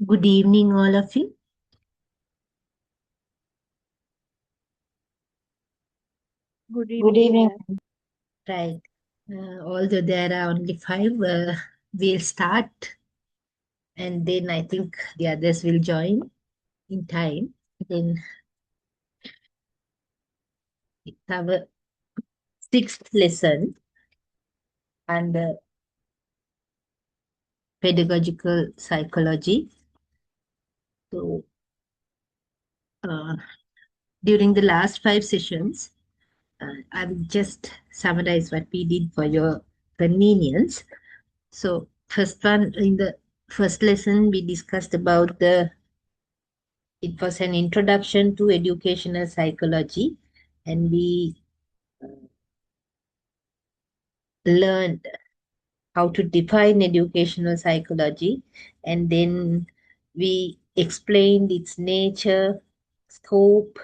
Good evening, all of you. Good Good evening, evening. ma'am. Right. Although there are only five, we'll start and then I think the others will join in time. Then it's our sixth lesson under pedagogical psychology. So, uh, during the last five sessions, I will just summarize what we did for your convenience. So, first one in the first lesson, we discussed about it was an introduction to educational psychology, and we learned how to define educational psychology, and then we explained its nature, scope,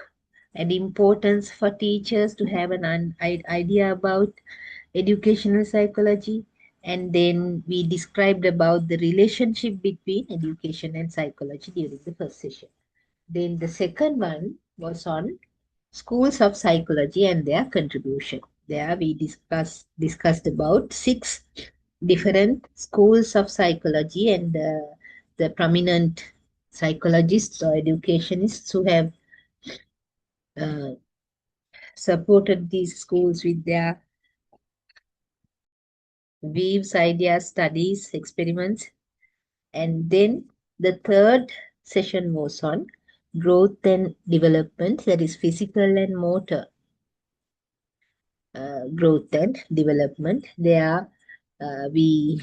and importance for teachers to have an idea about educational psychology. And then we described about the relationship between education and psychology during the first session. Then the second one was on schools of psychology and their contribution. There we discussed about six different schools of psychology and the prominent psychologists or educationists who have uh, supported these schools with their views, ideas, studies, experiments. And then the third session was on growth and development, that is physical and motor growth and development. There, we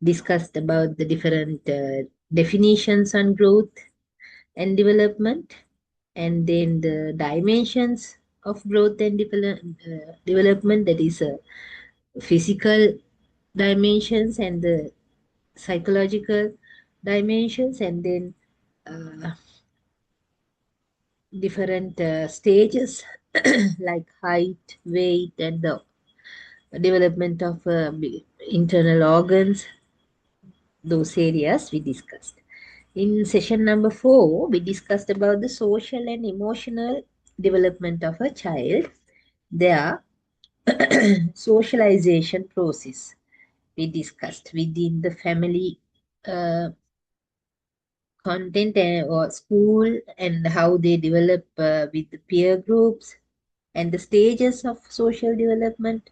discussed about the different definitions on growth and development, and then the dimensions of growth and development, that is physical dimensions and the psychological dimensions, and then uh, different stages like height, weight, and the development of internal organs, those areas we discussed. In session number 4, we discussed about the social and emotional development of a child, their socialization process. We discussed within the family uh, content or school, and how they develop with the peer groups and the stages of social development.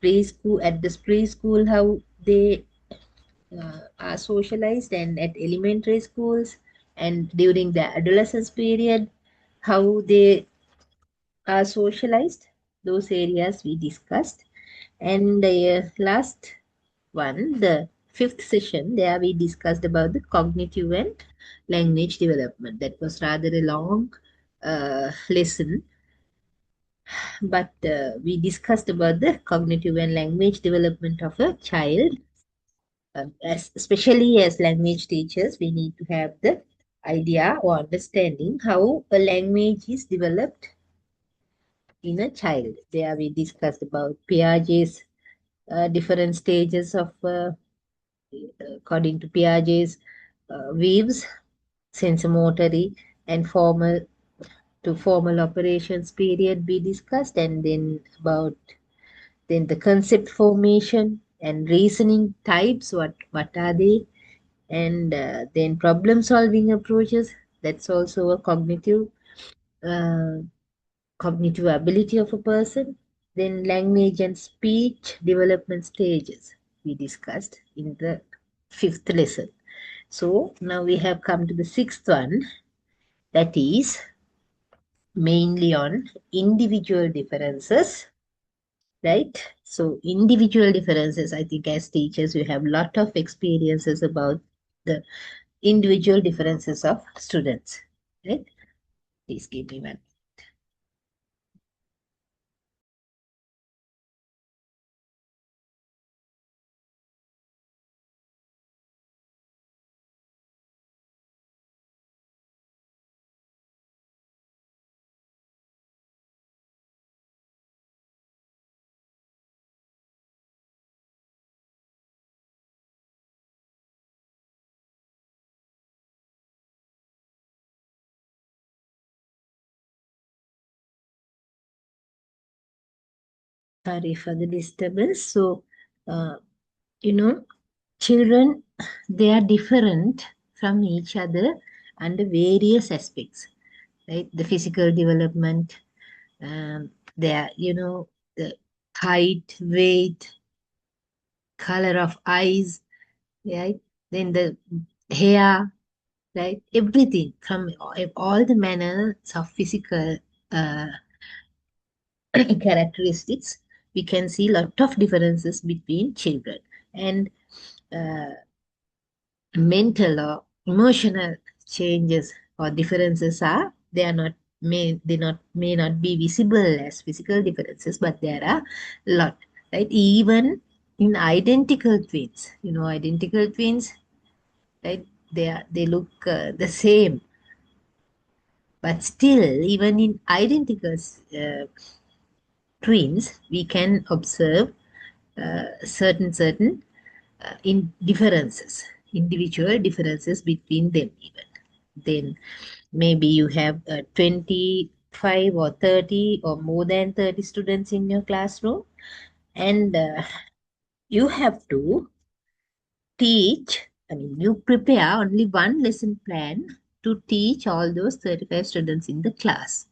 Preschool, at the preschool, how they are socialized, and at elementary schools and during the adolescence period, how they are socialized. Those areas we discussed. And the last one, the fifth session, there we discussed about the cognitive and language development. That was rather a long lesson, but we discussed about the cognitive and language development of a child. Especially as language teachers, we need to have the idea or understanding how a language is developed in a child. There we discussed about Piaget's different stages of, according to Piaget's waves, sensomotory, and formal operations period we discussed, and then about then the concept formation and reasoning types, what are they, and then problem solving approaches, that's also a uh, cognitive ability of a person. Then language and speech development stages we discussed in the fifth lesson. So now we have come to the sixth one, that is mainly on individual differences, right? So individual differences, I think as teachers we have lot of experiences about the individual differences of students, right? Please give me one. Sorry for the disturbance. So, uh, you know, children, they are different from each other under various aspects, right? The physical development, their, the height, weight, color of eyes, right? Then the hair, right? Everything from all the manners of physical uh, characteristics, we can see lot of differences between children. And uh, mental or emotional changes or differences are, they are not may not be visible as physical differences, but there are a lot, right? Even in identical twins, identical twins, right? They look the same, but still, even in identical twins, we can observe certain in differences, individual differences between them even. Then maybe you have 25 or 30 or more than 30 students in your classroom, and you have to teach, you prepare only one lesson plan to teach all those 35 students in the class.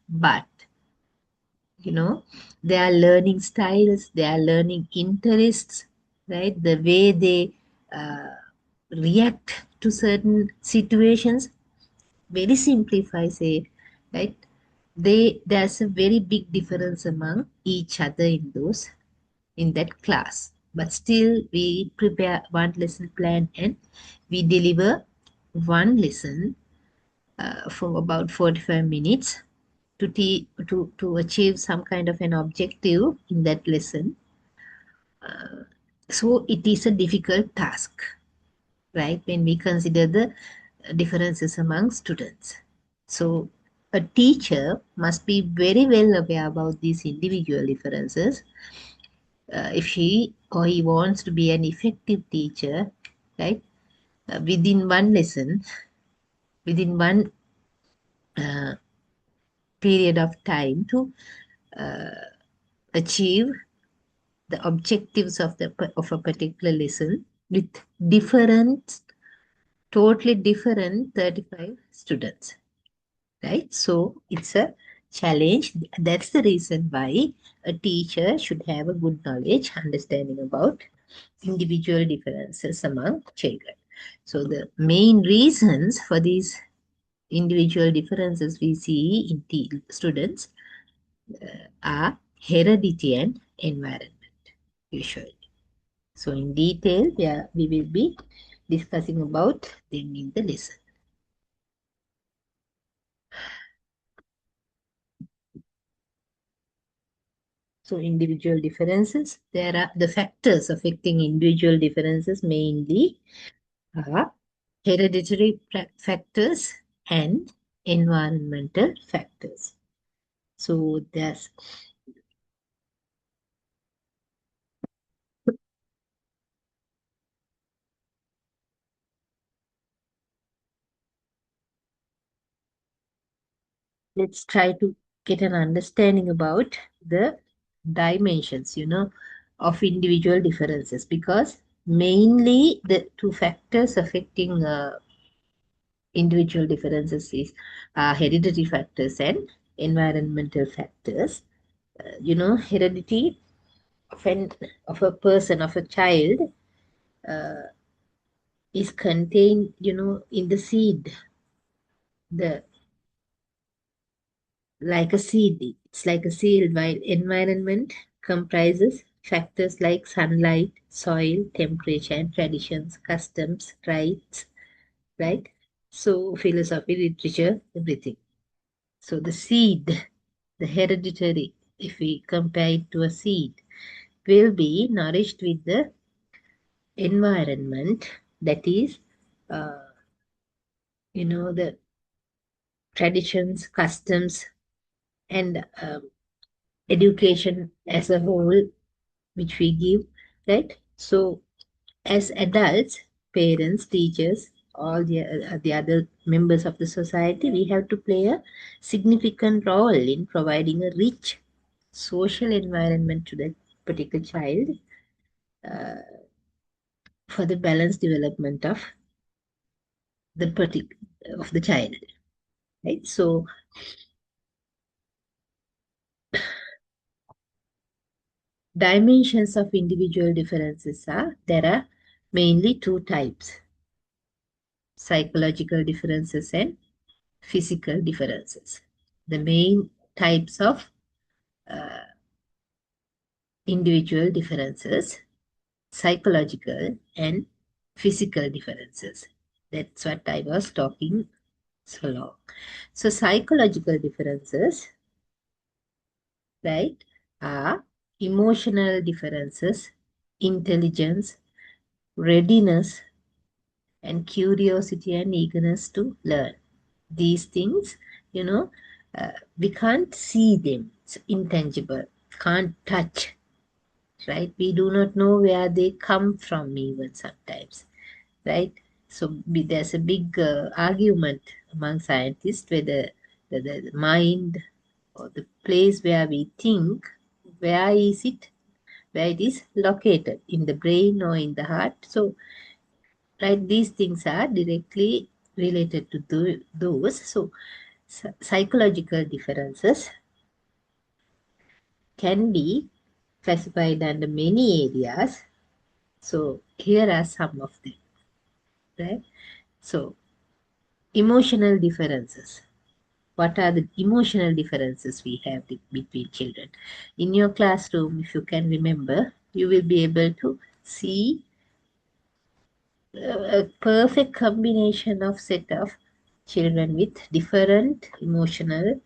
But their learning styles, their learning interests, right? The way they uh, react to certain situations. Very simply, if I say, right? There's a very big difference among each other in that class. But still, we prepare one lesson plan and we deliver one lesson for about 45 minutes to achieve some kind of an objective in that lesson. So it is a difficult task, right? When we consider the differences among students. So a teacher must be very well aware about these individual differences if she or he wants to be an effective teacher, right? Within one lesson, within one uh, period of time to achieve the objectives of a particular lesson with different, totally different 35 students, right? So it's a challenge. That's the reason why a teacher should have a good knowledge, understanding about individual differences among children. So the main reasons for these individual differences we see in students are heredity and environment, usually. So in detail, yeah, we will be discussing about them in the lesson. So individual differences, there are the factors affecting individual differences mainly are hereditary factors and environmental factors. So there's let's try to get an understanding about the dimensions, of individual differences, because mainly the two factors affecting individual differences is hereditary factors and environmental factors. Heredity of of a person, of a child, is contained, in the seed, the like a seed. It's like a seed, while environment comprises factors like sunlight, soil, temperature, and traditions, customs, rights, right? So philosophy, literature, everything. So the seed, the hereditary, if we compare it to a seed, will be nourished with the environment, that is, uh, the traditions, customs, and education as a whole, which we give, right? So, as adults, parents, teachers, all the other members of the society, we have to play a significant role in providing a rich social environment to that particular child uh, for the balanced development of the child, right? So dimensions of individual differences are there are mainly two types: psychological differences and physical differences. The main types of individual differences: psychological and physical differences. That's what I was talking so long. So psychological differences, right, are emotional differences, intelligence, readiness, and curiosity and eagerness to learn. These things, you know, we can't see them. It's intangible, can't touch, right? We do not know where they come from even sometimes, right? So there's a big argument among scientists whether the mind or the place where we think, where is it, where it is located, in the brain or in the heart. So, right, these things are directly related to those. So, psychological differences can be classified under many areas. So, here are some of them, right? So, emotional differences. What are the emotional differences we have between children? In your classroom, if you can remember, you will be able to see a perfect combination of set of children with different emotional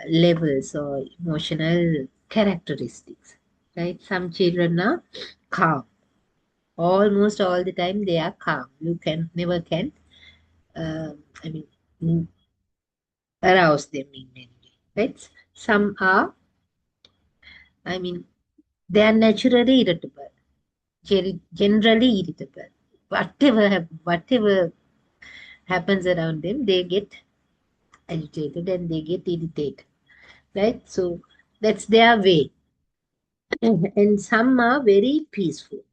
levels or emotional characteristics, right? Some children are calm. Almost all the time they are calm. You can never can, uh, I mean, arouse them in many ways, right? Some are, I mean, they are naturally irritable, generally irritable. Whatever happens around them, they get agitated and they get irritated, right? So that's their way. And some are very peaceful,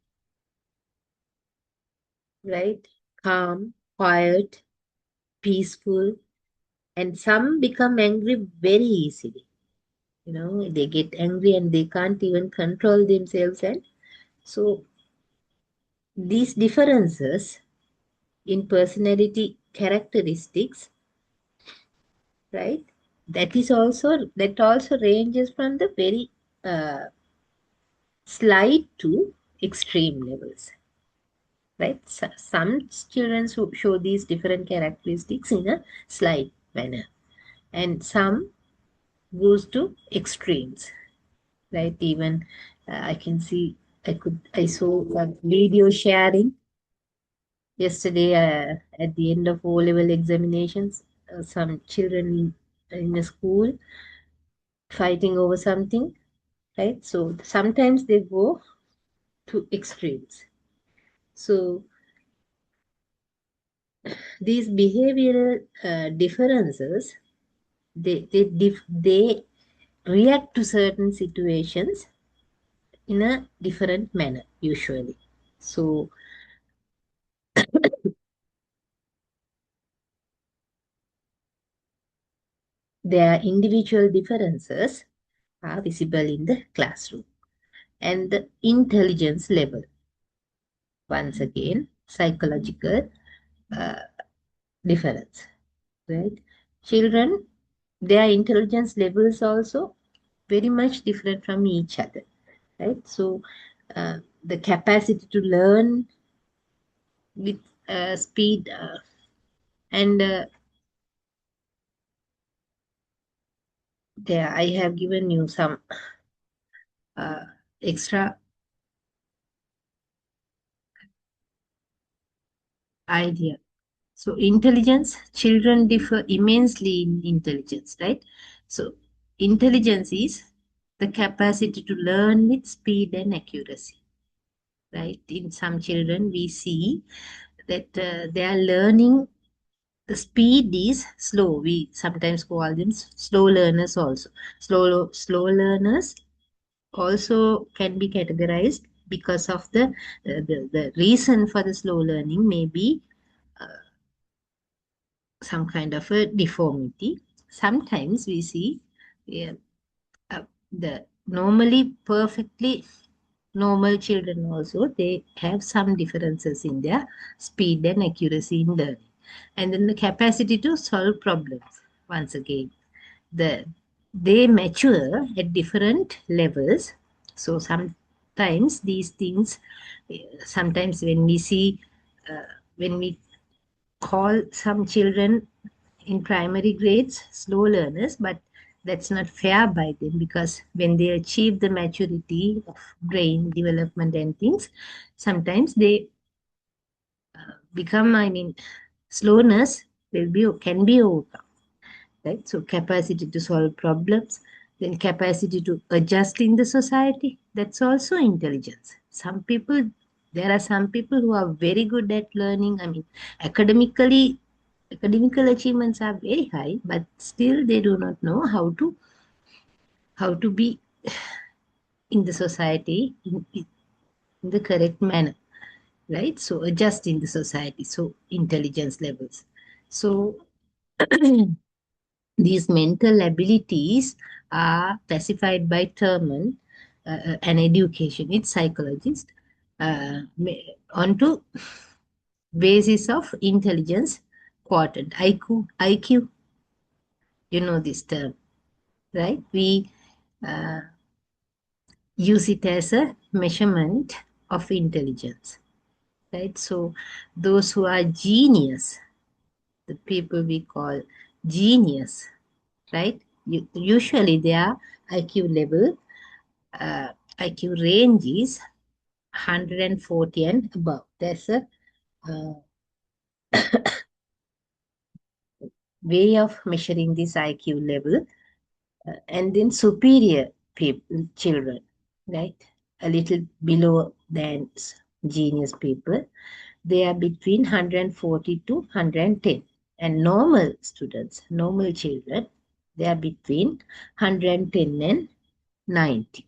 right? Calm, quiet, peaceful, and some become angry very easily. They get angry and they can't even control themselves. And so these differences in personality characteristics, right? That also ranges from the very uh, slight to extreme levels, right? Some children show these different characteristics in a slight manner, and some goes to extremes, right? Even I can see I saw a video sharing yesterday at the end of O-level examinations. Some children in a school fighting over something, right? So sometimes they go to extremes. So these behavioral differences, they react to certain situations in a different manner usually. So their individual differences are visible in the classroom. And the intelligence level, once again, psychological uh, difference, right? Children, their intelligence levels also very much different from each other, right? So the capacity to learn with speed and there I have given you some uh, extra idea. So intelligence, children differ immensely in intelligence, right? So intelligence is the capacity to learn with speed and accuracy, right? In some children, we see that they are learning The speed is slow. We sometimes call them slow learners also. Slow learners also can be categorized because of the reason for the slow learning may be some kind of a deformity. Sometimes we see yeah, the normally perfectly normal children also, they have some differences in their speed and accuracy in learning. And then the capacity to solve problems. Once again, the they mature at different levels. So sometimes these things, sometimes when we see, when we call some children in primary grades slow learners, but that's not fair by them, because when they achieve the maturity of brain development and things, sometimes they become, I mean, slowness will be can be overcome, right? So capacity to solve problems, then capacity to adjust in the society, that's also intelligence. Some people, there are some people who are very good at learning. I mean, academically, academical achievements are very high, but still they do not know how to be in the society in the correct manner, right? So adjust in the society. So intelligence levels. So these mental abilities are classified by Terman, an education, it's psychologist, onto basis of intelligence quotient, IQ. You know this term, right? We uh, use it as a measurement of intelligence, right? So those who are genius, the people we call genius, right? Usually their IQ level, uh, IQ range is 140 and above. There's a uh, way of measuring this IQ level. And then superior people, children, right? A little below than genius people. They are between 140 to 110. And normal students, normal children, they are between 110 and 90.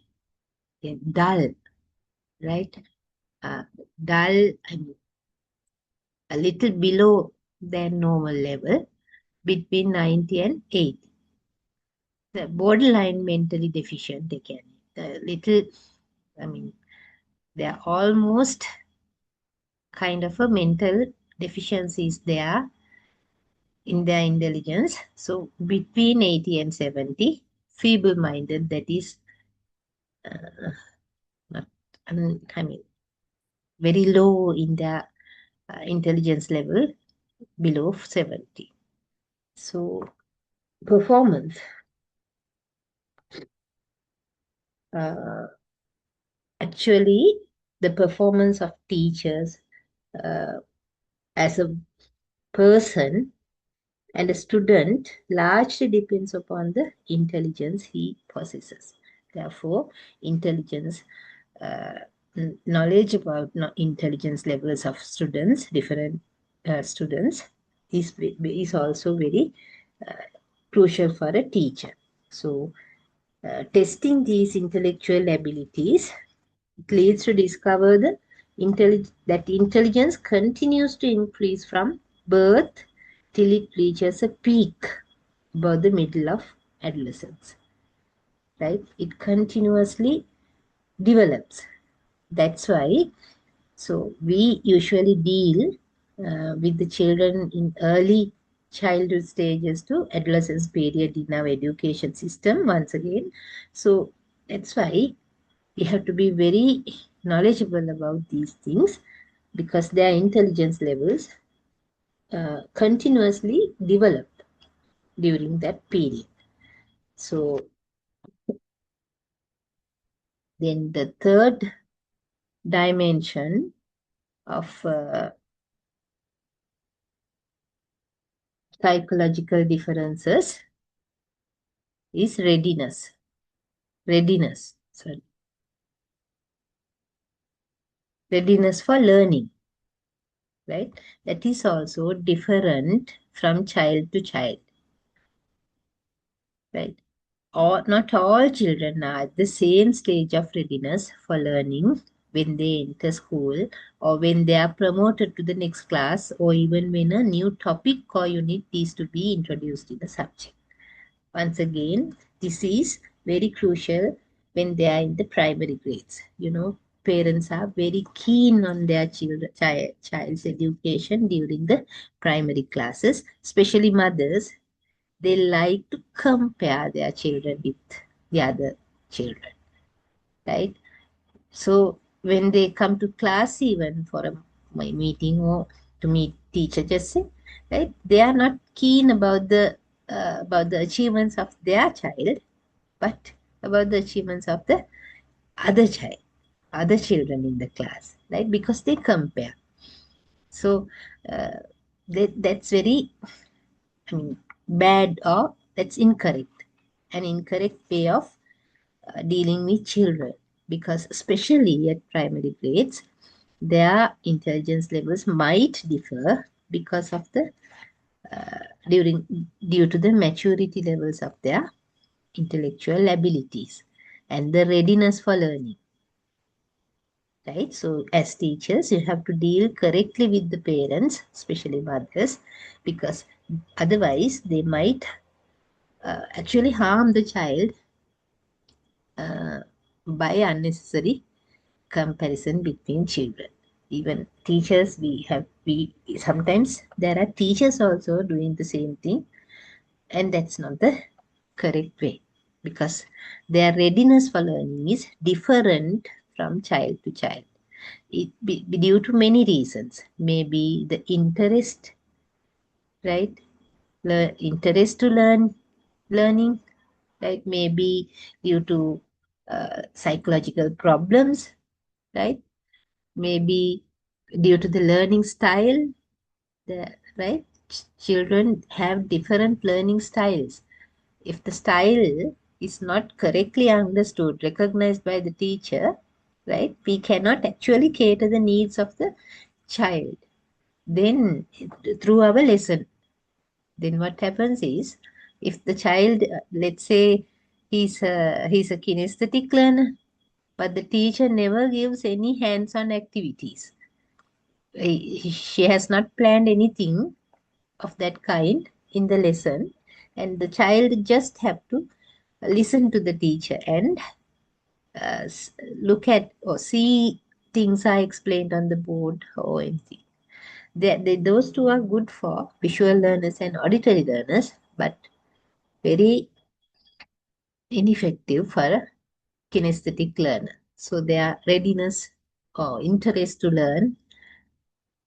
Okay, dull, right? Dull, I mean, a little below than normal level, between 90 and 80. The borderline mentally deficient, they can. The little, I mean, they are almost kind of a mental deficiencies there in their intelligence. So between 80 and 70, feeble-minded, that is not, I mean, very low in their intelligence level, below 70. So performance. Uh, Actually, the performance of teachers uh, as a person and a student largely depends upon the intelligence he possesses. Therefore, intelligence, uh, knowledge about intelligence levels of students, different students, is also very crucial for a teacher. So, testing these intellectual abilities, it leads to discover that intelligence continues to increase from birth till it reaches a peak about the middle of adolescence, right? It continuously develops. That's why, so we usually deal with the children in early childhood stages to adolescence period in our education system once again. So that's why we have to be very knowledgeable about these things, because their intelligence levels continuously develop during that period. So then the third dimension of psychological differences is readiness. Sorry, readiness for learning, right? That is also different from child to child, right? Or not all children are at the same stage of readiness for learning when they enter school, or when they are promoted to the next class, or even when a new topic or unit is to be introduced in the subject. Once again, this is very crucial when they are in the primary grades. Parents are very keen on their child's education during the primary classes, especially mothers. They like to compare their children with the other children, right? So when they come to class, even for my meeting or to meet teacher, just say, right, they are not keen about the achievements of their child, but about the achievements of the other child, other children in the class, right? Because they compare. So uh, that's very, I mean, bad, or that's incorrect. An incorrect way of dealing with children, because especially at primary grades, their intelligence levels might differ because of the due to the maturity levels of their intellectual abilities and the readiness for learning, right? So as teachers, you have to deal correctly with the parents, especially mothers, because otherwise they might actually harm the child uh, by unnecessary comparison between children. Even teachers, we sometimes there are teachers also doing the same thing, and that's not the correct way, because their readiness for learning is different from child to child. It be due to many reasons. Maybe the interest, right? Interest to learning, right? Maybe due to psychological problems, right? Maybe due to the learning style, right? Children have different learning styles. If the style is not correctly understood, recognized by the teacher, right, we cannot actually cater the needs of the child. Then, through our lesson, then what happens is, if the child, let's say, he's a kinesthetic learner, but the teacher never gives any hands-on activities. She has not planned anything of that kind in the lesson, and the child just have to listen to the teacher and look at or see things are explained on the board or anything. Those two are good for visual learners and auditory learners, but very ineffective for a kinesthetic learner. So their readiness or interest to learn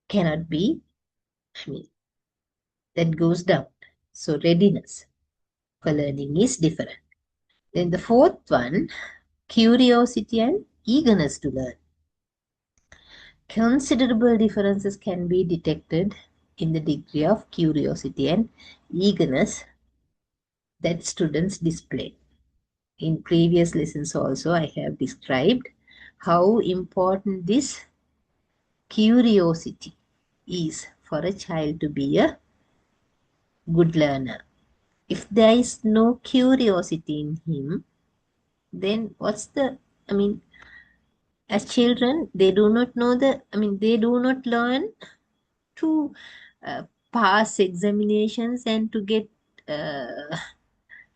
cannot be, I mean, that goes down. So readiness for learning is different. Then the fourth one, curiosity and eagerness to learn. Considerable differences can be detected in the degree of curiosity and eagerness that students display. In previous lessons also, I have described how important this curiosity is for a child to be a good learner. If there is no curiosity in him, then I mean, as children, they do not know they do not learn to uh, pass examinations and to get uh,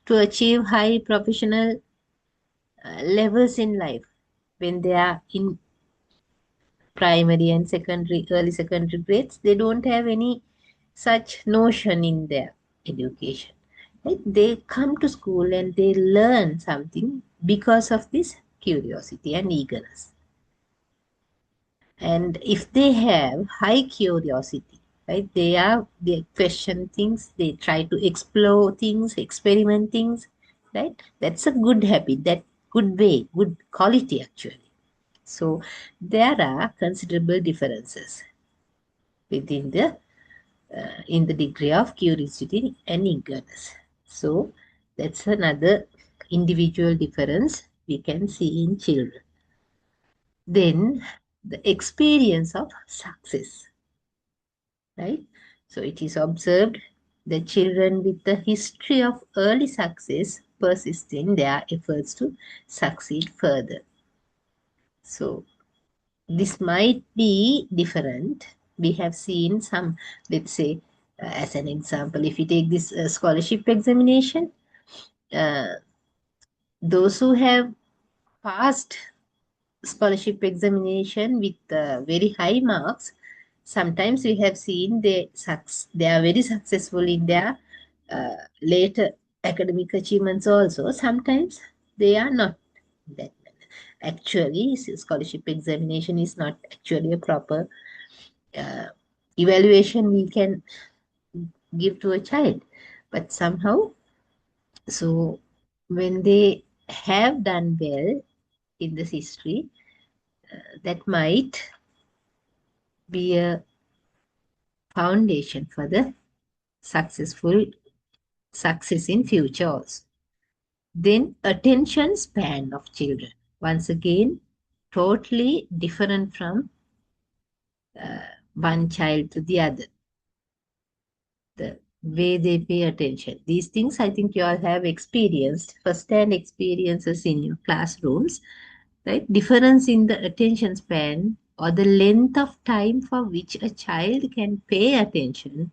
to achieve high professional levels in life. When they are in primary and secondary, early secondary grades, they don't have any such notion in their education. Right? They come to school and they learn something because of this curiosity and eagerness. And if they have high curiosity, right, they question things, they try to explore things, experiment things, right? That's a good habit, that good way, good quality actually. So there are considerable differences within the in the degree of curiosity and eagerness. So that's another individual difference we can see in children. Then the experience of success, right? So it is observed The children with the history of early success persist in their efforts to succeed further. So, this might be different. We have seen some, let's say, as an example, if you take this scholarship examination, uh, those who have passed scholarship examination with very high marks, sometimes we have seen they are very successful in their later academic achievements also. Sometimes they are not that. Actually, scholarship examination is not actually a proper uh, evaluation we can give to a child. But somehow, so when they have done well in this history, that might be a foundation for the successful success in future also. Then attention span of children. Once again, totally different from one child to the other. The way they pay attention. These things I think you all have experienced, first-hand experiences in your classrooms, right? Difference in the attention span or the length of time for which a child can pay attention,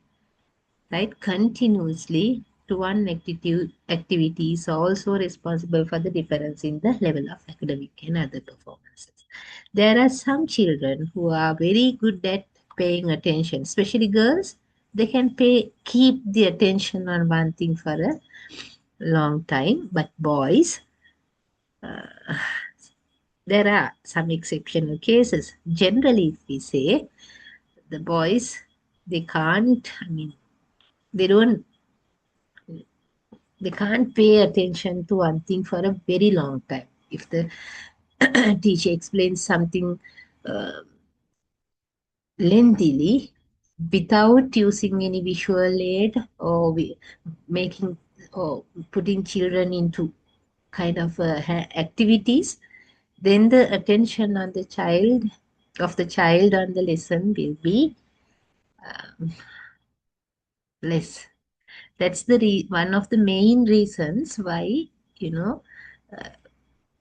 right, continuously to one activity is also responsible for the difference in the level of academic and other performances. There are some children who are very good at paying attention, especially girls. They can keep the attention on one thing for a long time, but boys, there are some exceptional cases. Generally, if we say the boys, they can't, I mean, they don't they can't pay attention to one thing for a very long time. If the teacher explains something uh, lengthily without using any visual aid or making or putting children into kind of activities, then the attention on the child on the lesson will be less. That's the one of the main reasons why, you know,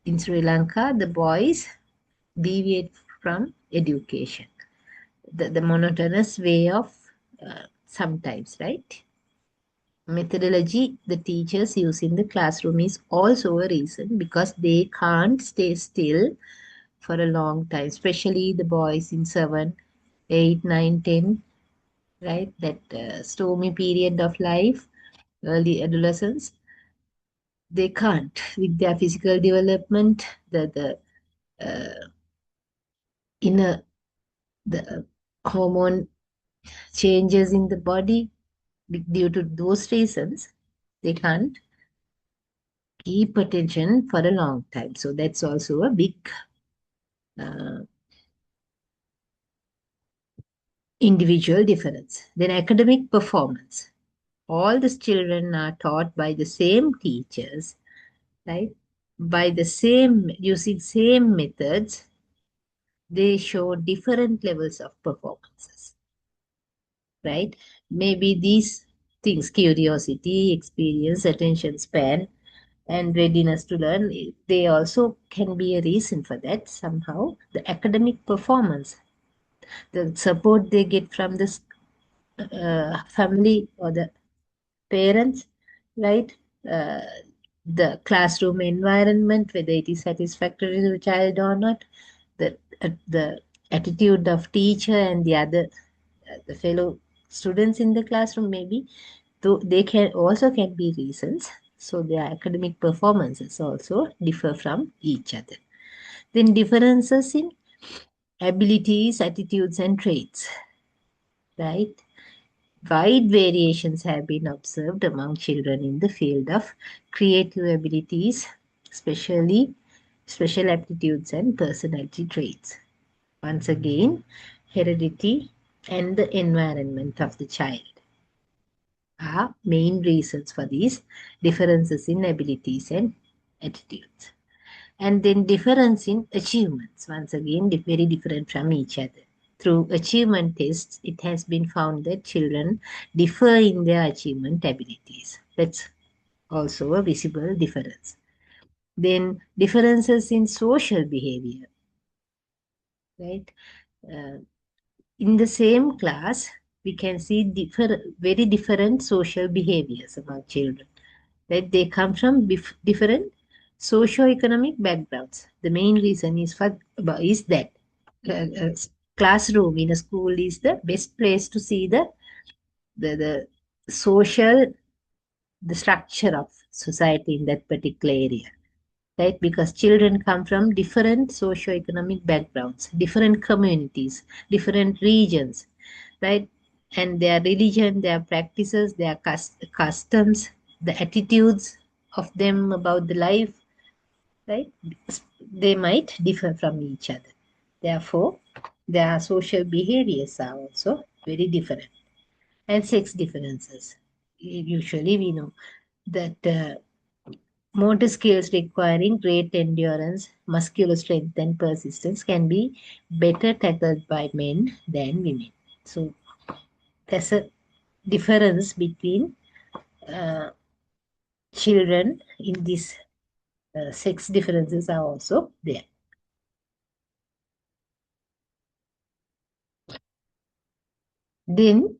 in Sri Lanka, the boys deviate from education, the monotonous way of sometimes, right? Methodology the teachers use in the classroom is also a reason because they can't stay still for a long time, especially the boys in 7, 8, 9, 10, right? That stormy period of life, early adolescence, they can't with their physical development, the inner the hormone changes in the body due to those reasons they can't keep attention for a long time. So that's also a big uh, individual difference. Then academic performance. All these children are taught by the same teachers, right? By the same, using same methods, they show different levels of performances, right? Maybe these things, curiosity, experience, attention span, and readiness to learn, they also can be a reason for that somehow. The academic performance, the support they get from the family or the parents, right? Uh, the classroom environment, whether it is satisfactory to the child or not, the attitude of teacher and the other the fellow students in the classroom, maybe though they can be reasons. So their academic performances also differ from each other. Then differences in abilities, attitudes, and traits, right? Wide variations have been observed among children in the field of creative abilities, especially special aptitudes and personality traits. Once again, heredity and the environment of the child are main reasons for these differences in abilities and attitudes. And then difference in achievements, once again, very different from each other. through achievement tests, it has been found that children differ in their achievement abilities. That's also a visible difference. Then differences in social behavior, right? Uh, in the same class, we can see very different social behaviors among children. Right? They come from different socio-economic backgrounds. The main reason is that uh, classroom in a school is the best place to see the social the structure of society in that particular area, right? Because children come from different socio-economic backgrounds, different communities, different regions, right? And their religion, their practices, their customs, the attitudes of them about the life, right? They might differ from each other. Therefore, their social behaviors are also very different. And sex differences. Usually, we know that motor skills requiring great endurance, muscular strength, and persistence can be better tackled by men than women. So, there's a difference between uh, children in these sex differences are also there. Then,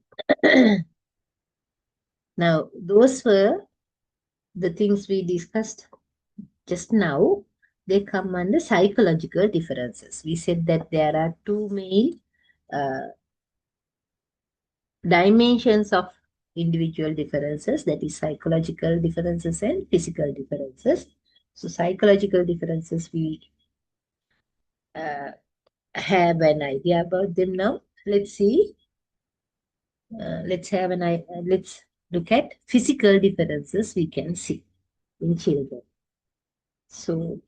now, those were the things we discussed just now. They come under psychological differences. We said that there are two main uh, dimensions of individual differences, that is psychological differences and physical differences. So psychological differences, we uh, have an idea about them now. Let's see. Let's look at physical differences we can see in children. So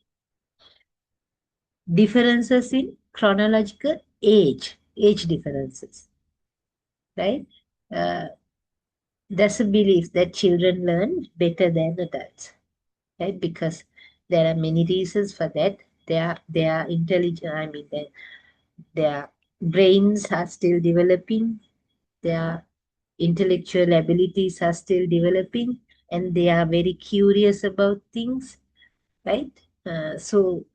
differences in chronological age differences, right? Uh, there's a belief that children learn better than adults, right? Because there are many reasons for that. They are intelligent. I mean, their brains are still developing. Their intellectual abilities are still developing, and they are very curious about things, right? So,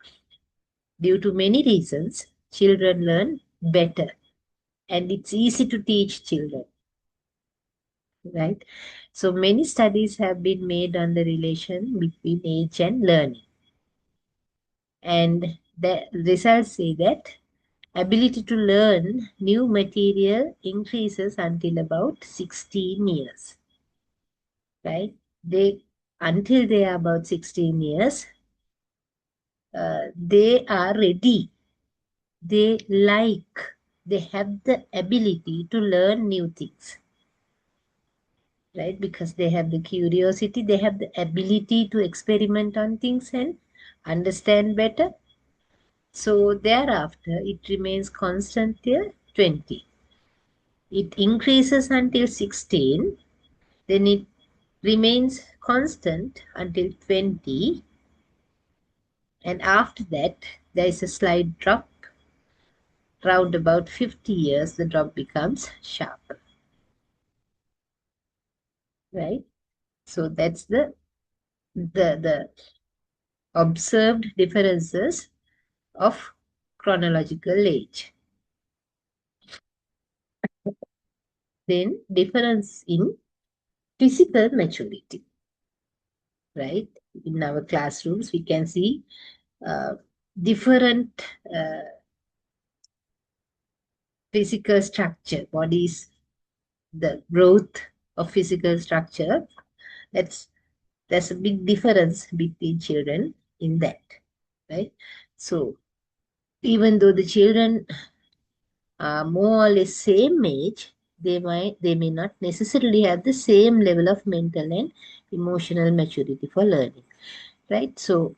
due to many reasons, children learn better, and it's easy to teach children, right? So, many studies have been made on the relation between age and learning. And the results say that ability to learn new material increases until about 16 years, right? They Until they are about 16 years, they are ready. They they have the ability to learn new things, right? Because they have the curiosity, they have the ability to experiment on things and understand better. So thereafter, it remains constant till 20. It increases until 16, then it remains constant until 20, and after that, there is a slight drop. Round about 50 years, the drop becomes sharp, right? So that's the observed differences of chronological age. Then difference in physical maturity, right? In our classrooms, we can see uh, different physical structure, bodies, the growth of physical structure. That's there's a big difference between children in that, right? So even though the children are more or less same age, they may not necessarily have the same level of mental and emotional maturity for learning, right? So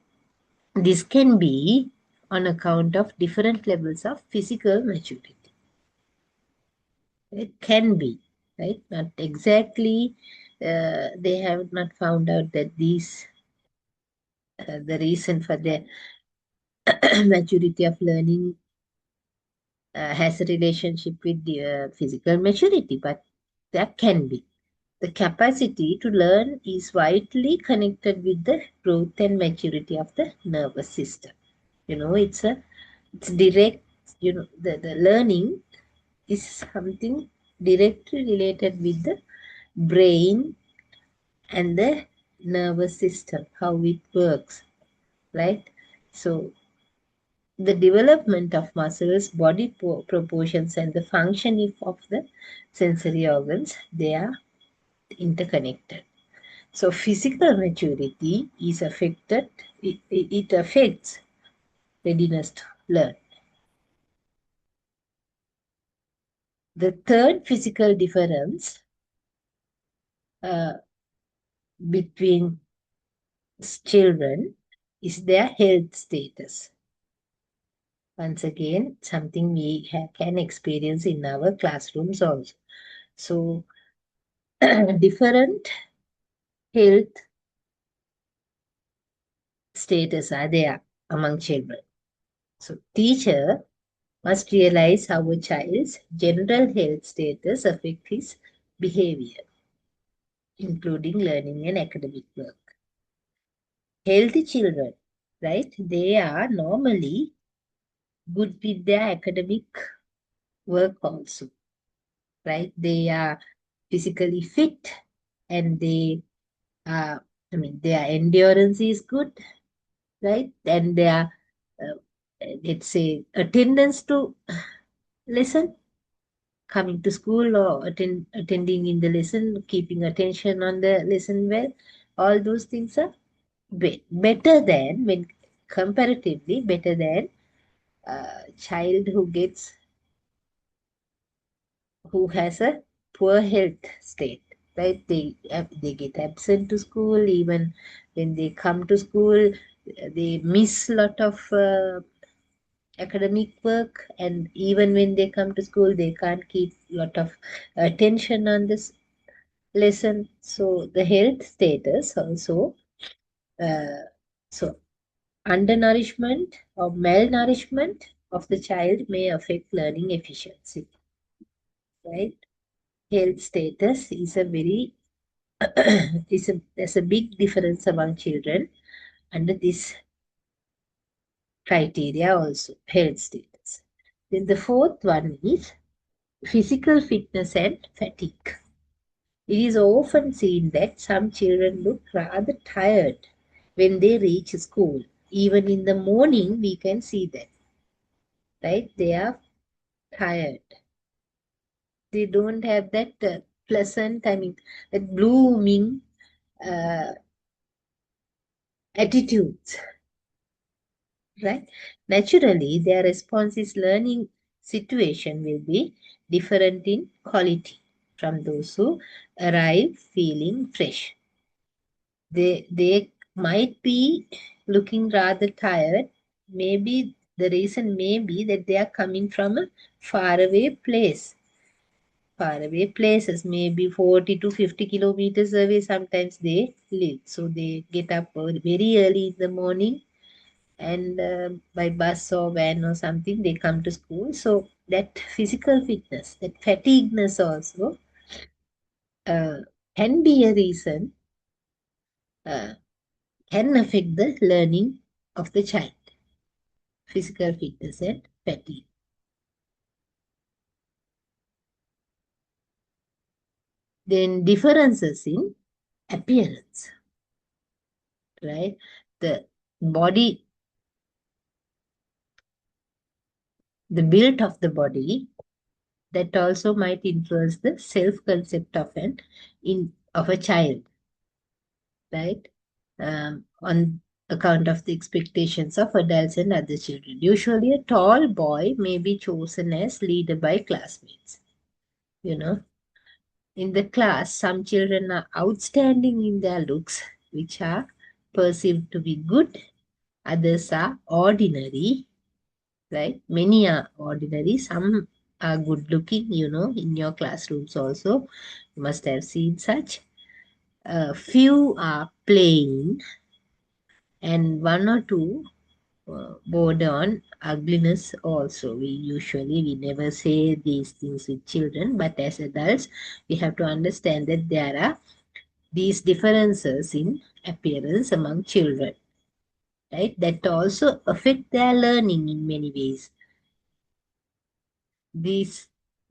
this can be on account of different levels of physical maturity. It can be, right? Not exactly. They have not found out that these the reason for the maturity of learning has a relationship with the physical maturity, but that can be. The capacity to learn is vitally connected with the growth and maturity of the nervous system. It's direct, the learning is something directly related with the brain and the nervous system, how it works, right? So the development of muscles, body proportions, and the functioning of the sensory organs, they are interconnected. So physical maturity is affected, it affects readiness to learn. The third physical difference uh, between children is their health status. Once again, something we can experience in our classrooms also. So, different health status are there among children. So, teacher must realize how a child's general health status affects his behavior, including learning and academic work. Healthy children, right? They are normally good with their academic work also, right? They are physically fit and their endurance is good, right? And their, let's say, attendance to lesson, coming to school or attending in the lesson, keeping attention on the lesson well, all those things are better than, when comparatively better than a child who has a poor health state, right? They get absent to school. Even when they come to school, they miss a lot of academic work, and even when they come to school, they can't keep a lot of attention on this lesson. So the health status also, uh, so undernourishment or malnourishment of the child may affect learning efficiency, right? Health status is a very there's a big difference among children under this criteria also, health status. Then the fourth one is physical fitness and fatigue. It is often seen that some children look rather tired when they reach school. Even in the morning, we can see that, right? They are tired. They don't have that pleasant, that blooming uh, attitudes, right? Naturally, their response is learning situation will be different in quality from those who arrive feeling fresh. They might be looking rather tired. Maybe the reason may be that they are coming from a faraway place. Faraway places, maybe 40 to 50 kilometers away, sometimes they live. So they get up very early in the morning, and by bus or van or something, they come to school. So that physical fitness, that fatigueness also uh, can be a reason, uh, can affect the learning of the child. Physical fitness and fatigue. Then differences in appearance, right? The body, the build of the body, that also might influence the self-concept of a child, right? On account of the expectations of adults and other children. Usually, a tall boy may be chosen as leader by classmates. You know, in the class, some children are outstanding in their looks, which are perceived to be good. Others are ordinary, right? Many are ordinary. Some are good looking, in your classrooms also. You must have seen such. Few are plain, and one or two border on ugliness also. We never say these things with children, but as adults, we have to understand that there are these differences in appearance among children, right? That also affect their learning in many ways. These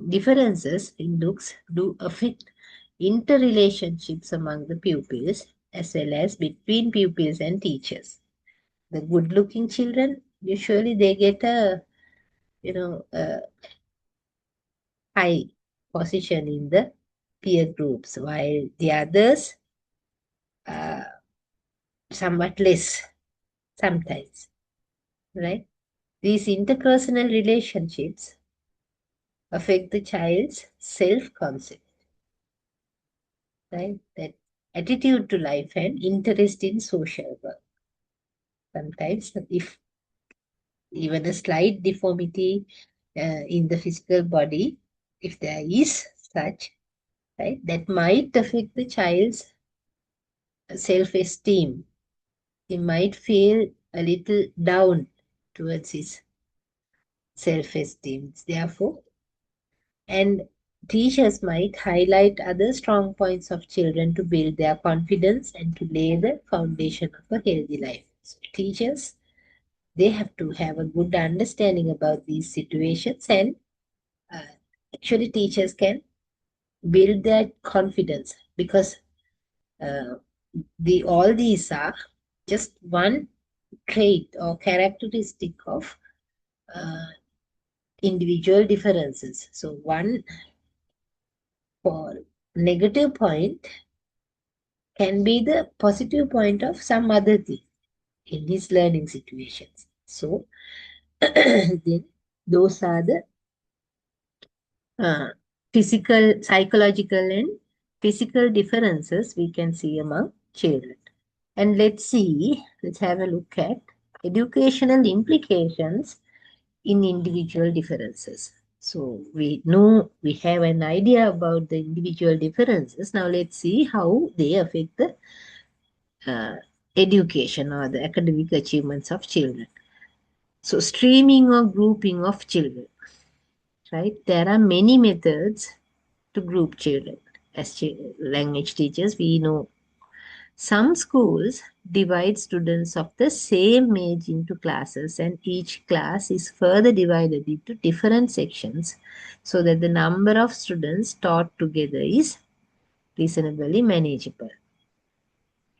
differences in looks do affect interrelationships among the pupils as well as between pupils and teachers. The good looking children, usually they get a high position in the peer groups, while the others somewhat less sometimes, right? These interpersonal relationships affect the child's self-concept, right? That attitude to life and interest in social work. Sometimes, if even a slight deformity in the physical body, if there is such, right, that might affect the child's self-esteem. He might feel a little down towards his self-esteem. Therefore, and teachers might highlight other strong points of children to build their confidence and to lay the foundation of a healthy life. So teachers, they have to have a good understanding about these situations, and uh, actually teachers can build their confidence because uh, all these are just one trait or characteristic of uh, individual differences. So one for negative point can be the positive point of some other thing in his learning situations. So then those are the uh, physical, psychological, and physical differences we can see among children. And let's have a look at educational implications in individual differences. So we know we have an idea about the individual differences. Now let's see how they affect the uh, education or the academic achievements of children. So streaming or grouping of children, right? There are many methods to group children. As language teachers, we know some schools divide students of the same age into classes, and each class is further divided into different sections so that the number of students taught together is reasonably manageable,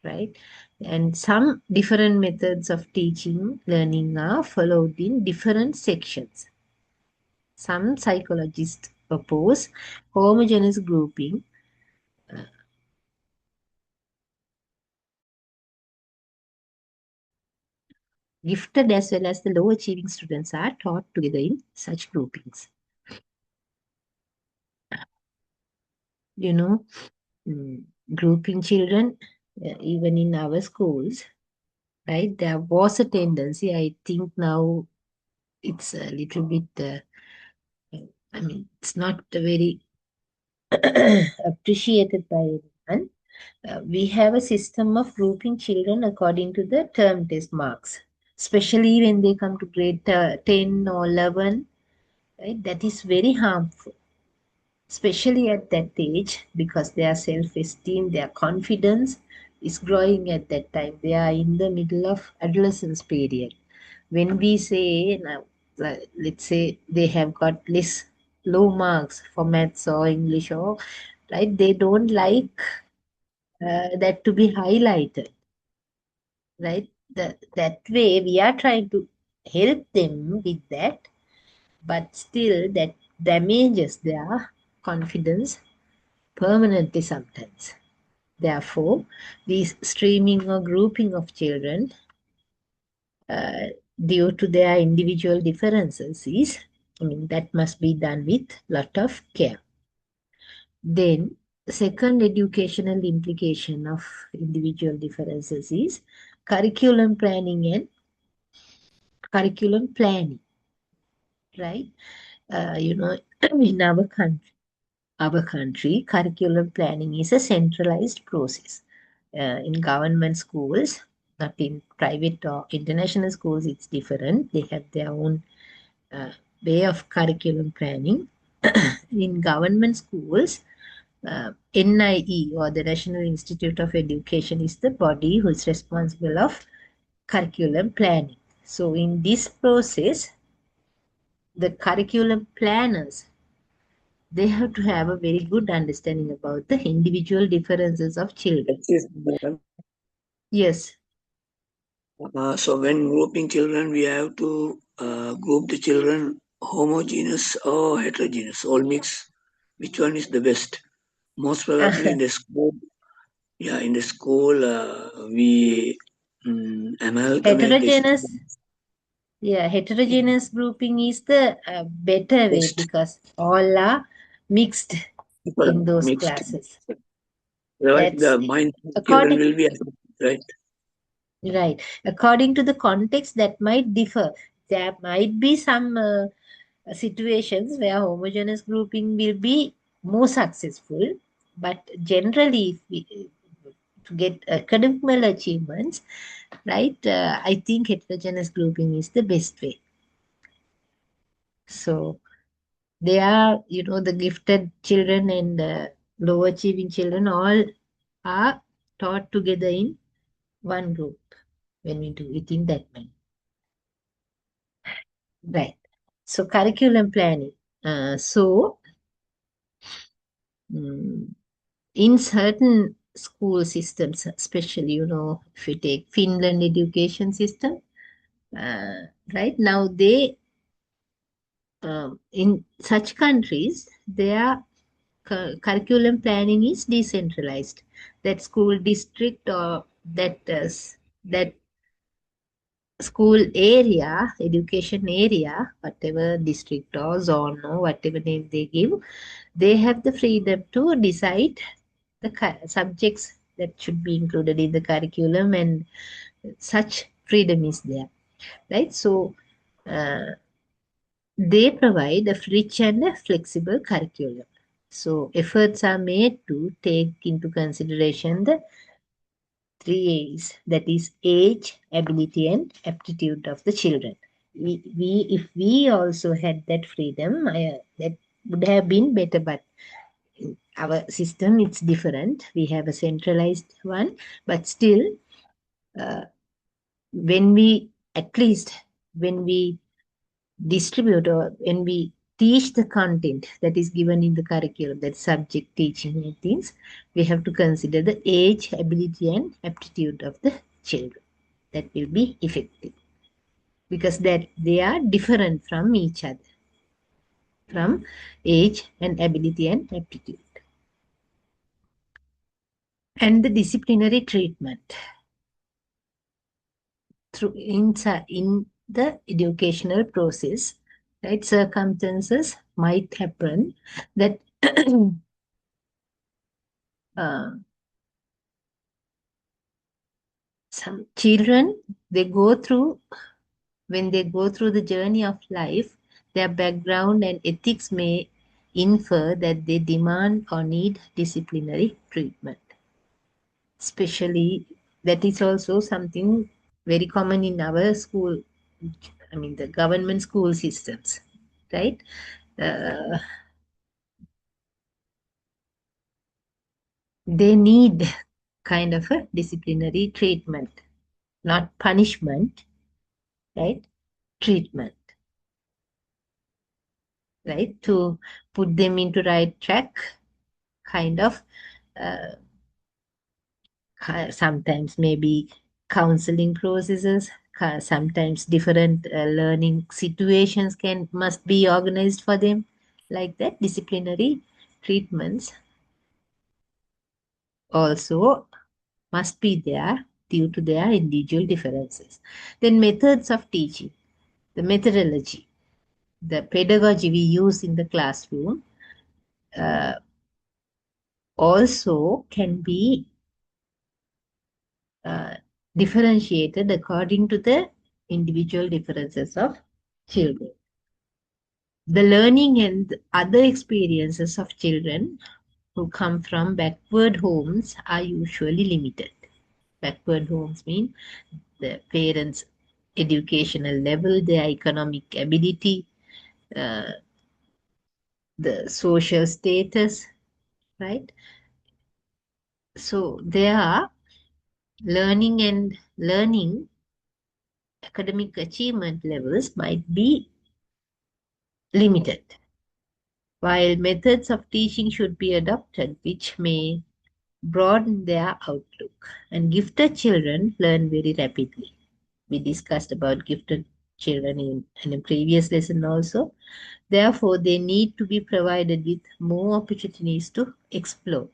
right? And some different methods of teaching learning are followed in different sections. Some psychologists oppose homogeneous grouping. Gifted as well as the low achieving students are taught together in such groupings. You know, mm, grouping children, even in our schools, right? There was a tendency, I think now it's a little bit, I mean, it's not very appreciated by everyone. We have a system of grouping children according to the term test marks, especially when they come to grade 10 or 11, right? That is very harmful, especially at that age, because their self-esteem, their confidence is growing at that time. They are in the middle of adolescence period. When we say now, let's say they have got less low marks for maths or English, or right, they don't like that to be highlighted, right? That way we are trying to help them with that, but still that damages their confidence permanently sometimes. Therefore, these streaming or grouping of children uh, due to their individual differences is, I mean, that must be done with lot of care. Then, the second educational implication of individual differences is curriculum planning and curriculum planning, right? You know, in our country, curriculum planning is a centralized process. In government schools, not in private or international schools, it's different. They have their own uh, way of curriculum planning. In government schools, NIE, or the National Institute of Education, is the body who is responsible of curriculum planning. So in this process, the curriculum planners, they have to have a very good understanding about the individual differences of children. Yes, madam. Yes. So when grouping children, we have to group the children homogeneous or heterogeneous, all mix. Which one is the best? Most probably in the school. Yeah, in the school, we amalgamate the Heterogeneous, students. yeah, heterogeneous grouping is the better way Best. because all are mixed People in those mixed. classes. Otherwise, That's the mind of children according, will be affected, right? right. According to the context, that might differ. There might be some situations where homogeneous grouping will be more successful, but generally, if we, to get academic achievements, right, I think heterogeneous grouping is the best way. So, they are, the gifted children and low achieving children all are taught together in one group when we do it in that manner. Right. So curriculum planning. So mm, in certain school systems, especially, if you take Finland education system, uh, right now in such countries, their curriculum planning is decentralized. That school district or that school area, education area, whatever district or zone or whatever name they give, they have the freedom to decide the subjects that should be included in the curriculum, and such freedom is there, right? So uh, they provide a rich and a flexible curriculum. So efforts are made to take into consideration the three A's, that is age, ability, and aptitude of the children. If we also had that freedom, that would have been better. But in our system, it's different. We have a centralized one, but still, uh, when we at least when we distribute or when we teach the content that is given in the curriculum, that subject teaching and things, we have to consider the age, ability, and aptitude of the children. That will be effective because that they are different from each other, from age and ability and aptitude. And the disciplinary treatment through in the educational process, right? Circumstances might happen that uh, some children, they go through when they go through the journey of life, their background and ethics may infer that they demand or need disciplinary treatment. Especially, that is also something very common in our school, I mean, the government school systems, right? Uh, they need kind of a disciplinary treatment, not punishment, right? Treatment, right? To put them into right track, kind of. Uh, Sometimes maybe counseling processes, sometimes different learning situations can must be organized for them, like that. Disciplinary treatments also must be there due to their individual differences. Then methods of teaching, the methodology, the pedagogy we use in the classroom uh, also can be uh, differentiated according to the individual differences of children. The learning and other experiences of children who come from backward homes are usually limited, Backward homes mean the parents' educational level, their economic ability, uh, the social status, right? So their learning academic achievement levels might be limited, while methods of teaching should be adopted which may broaden their outlook. And gifted children learn very rapidly. We discussed about gifted children in a previous lesson also. Therefore, they need to be provided with more opportunities to explore,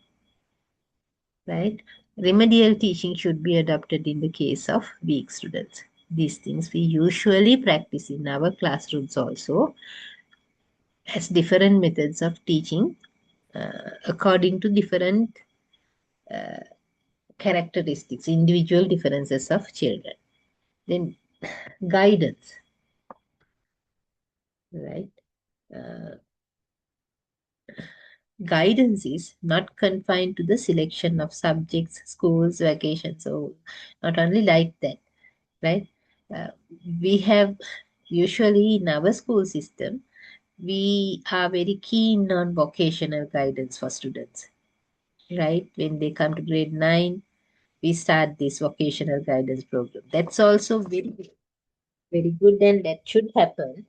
right? Remedial teaching should be adopted in the case of weak students. These things we usually practice in our classrooms also as different methods of teaching according to different characteristics, individual differences of children. Then guidance, right? Uh, Guidance is not confined to the selection of subjects, schools, vacations. So not only like that, right? Uh, we have usually in our school system, we are very keen on vocational guidance for students, right? When they come to grade 9, we start this vocational guidance program. That's also very, very good and that should happen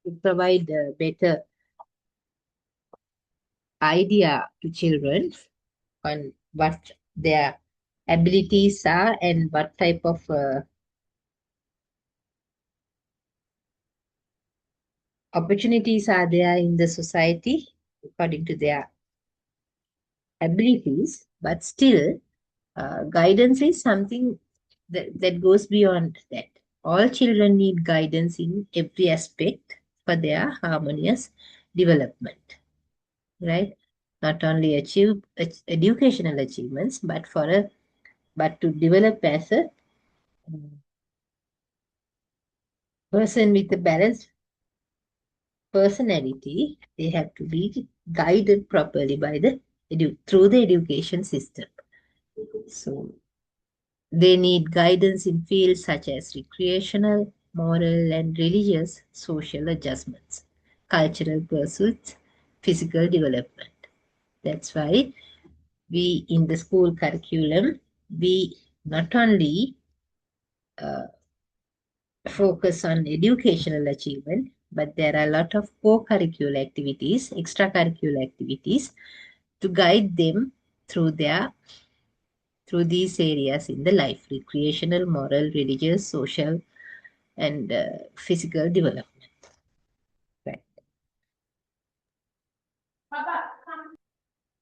to provide a better idea to children on what their abilities are and what type of opportunities are there in the society according to their abilities. But still, guidance is something that goes beyond that. All children need guidance in every aspect for their harmonious development, right? Not only achieve educational achievements, but to develop as a person with a balanced personality, they have to be guided properly by through the education system. So they need guidance in fields such as recreational, moral, and religious, social adjustments, cultural pursuits, physical development. That's why we in the school curriculum we not only uh, focus on educational achievement, but there are a lot of co-curricular activities, extracurricular activities to guide them through through these areas in the life: recreational, moral, religious, social, and physical development. Right.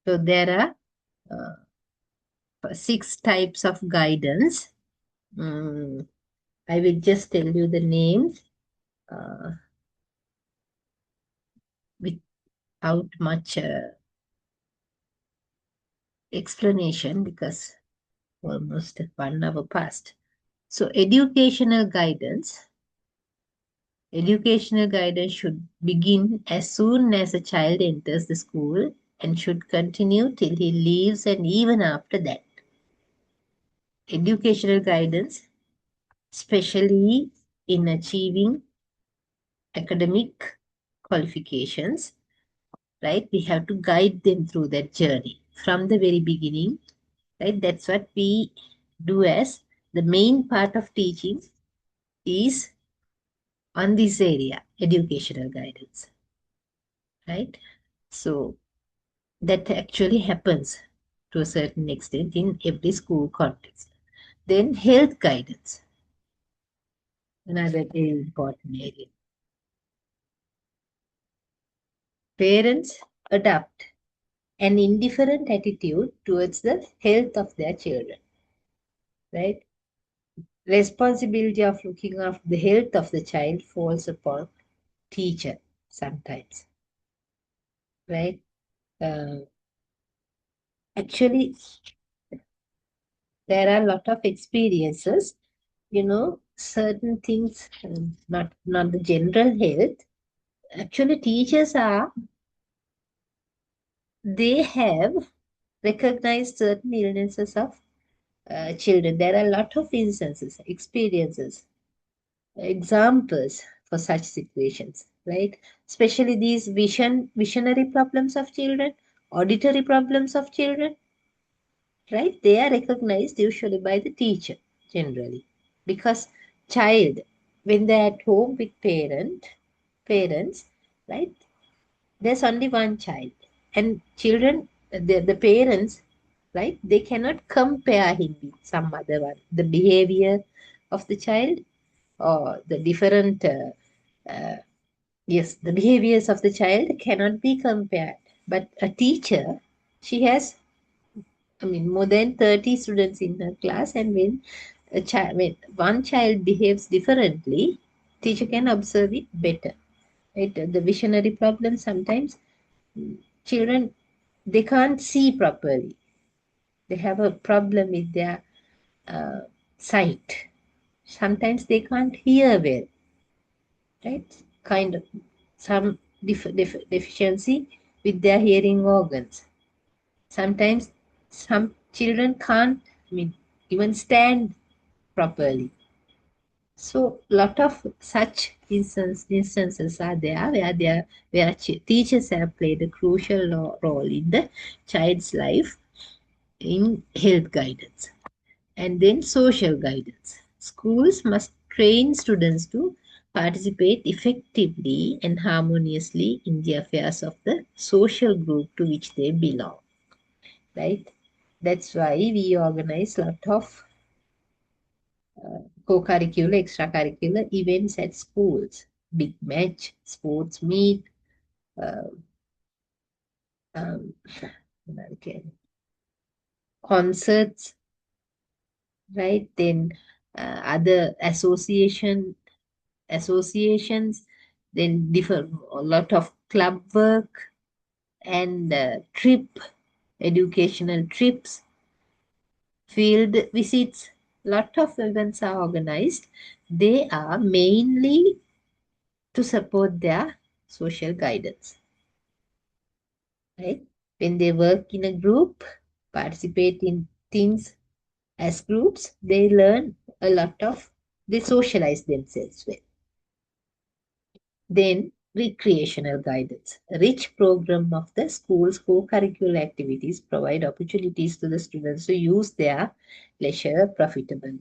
So there are 6 types of guidance. Mm, I will just tell you the names uh, without much explanation because almost 1 hour passed. So educational guidance should begin as soon as a child enters the school and should continue till he leaves and even after that. Educational guidance, especially in achieving academic qualifications, right? We have to guide them through that journey from the very beginning, right? That's what we do as the main part of teaching is on this area, educational guidance, right? So that actually happens to a certain extent in every school context. Then health guidance, another very important area. Parents adopt an indifferent attitude towards the health of their children, right? Responsibility of looking after the health of the child falls upon teacher sometimes, right? Uh, Actually, there are a lot of experiences, certain things, not the general health. Actually, teachers they have recognize certain illnesses of children. There are a lot of instances, experiences, examples for such situations, right? Especially these visionary problems of children, auditory problems of children, right? They are recognized usually by the teacher generally, because child, when they're at home with parents, right? There's only one child, and children, the parents, right? They cannot compare him with some other one. The behavior of the child or the different yes, the behaviors of the child cannot be compared. But a teacher, she has, I mean, more than 30 students in her class, and when one child behaves differently, teacher can observe it better. Right? The visionary problem, sometimes children, they can't see properly. They have a problem with their uh, sight. Sometimes they can't hear well, right? Kind of some deficiency with their hearing organs. Sometimes some children can't, I mean, even stand properly. So lot of such instances are there where teachers have played a crucial role in the child's life in health guidance. And then social guidance. Schools must train students to participate effectively and harmoniously in the affairs of the social group to which they belong. Right? That's why we organize a lot of co-curricular, extracurricular events at schools. Big match, sports meet, uh, um, okay, concerts, right? Then other associations, then different a lot of club work and educational trips, field visits. Lot of events are organized. They are mainly to support their social guidance, right? When they work in a group, participate in things as groups, they learn a lot of, they socialize themselves well. Then recreational guidance. A rich program of the school's co-curricular activities provide opportunities to the students to use their leisure profitably.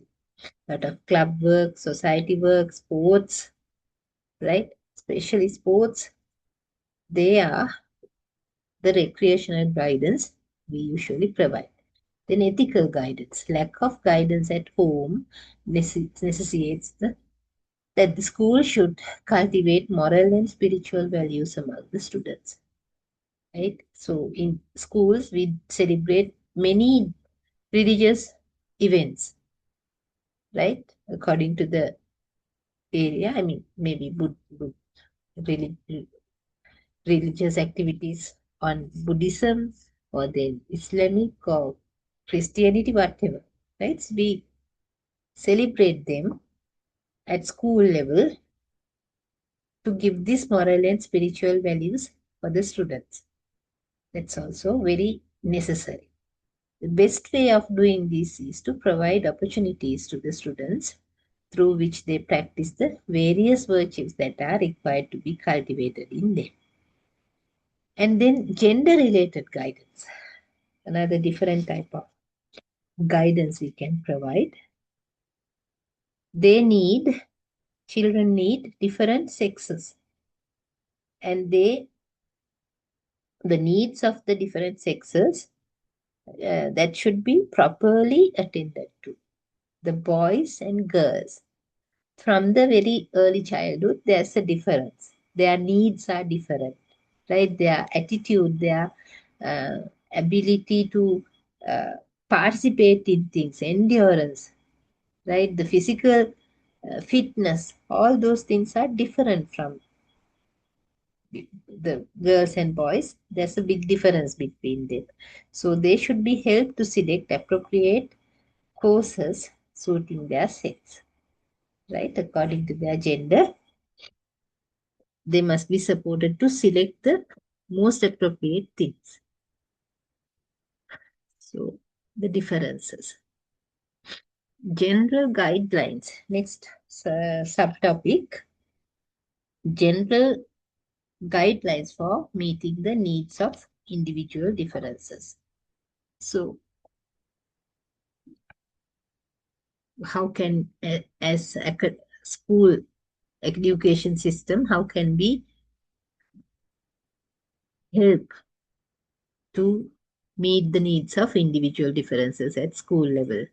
A lot of club work, society work, sports, right? Especially sports, they are the recreational guidance we usually provide. Then ethical guidance. Lack of guidance at home necessitates that the school should cultivate moral and spiritual values among the students. Right? So in schools, we celebrate many religious events, right? According to the area, I mean, maybe relig- religious activities on Buddhism or then Islamic or Christianity, whatever, right? So we celebrate them at school level to give this moral and spiritual values for the students. That's also very necessary. The best way of doing this is to provide opportunities to the students through which they practice the various virtues that are required to be cultivated in them. And then gender related guidance, another different type of guidance we can provide. They need, children need different sexes, and the needs of the different sexes that should be properly attended to. The boys and girls, from the very early childhood, there's a difference. Their needs are different, right? Their attitude, their uh, ability to uh, participate in things, endurance, right? The physical fitness, all those things are different from the girls and boys. There's a big difference between them. So they should be helped to select appropriate courses suiting their sex, right? According to their gender, they must be supported to select the most appropriate things. So the differences. General guidelines. Next subtopic. General guidelines for meeting the needs of individual differences. So how can, as a school education system, how can we help to meet the needs of individual differences at school level,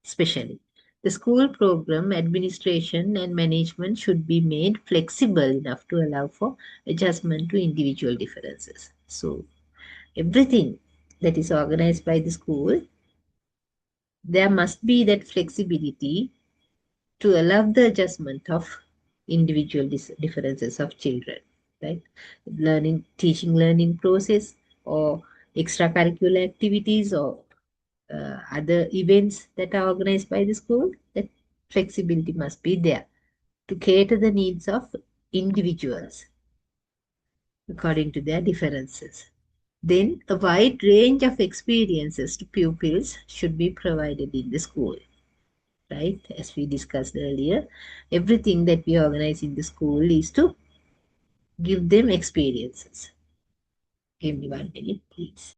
especially? The school program administration and management should be made flexible enough to allow for adjustment to individual differences. So, everything that is organized by the school, there must be that flexibility to allow the adjustment of individual differences of children, right? Teaching learning process, or extracurricular activities, or other events that are organized by the school, that flexibility must be there to cater the needs of individuals according to their differences. Then a wide range of experiences to pupils should be provided in the school, right? As we discussed earlier, everything that we organize in the school is to give them experiences. Give me 1 minute, please.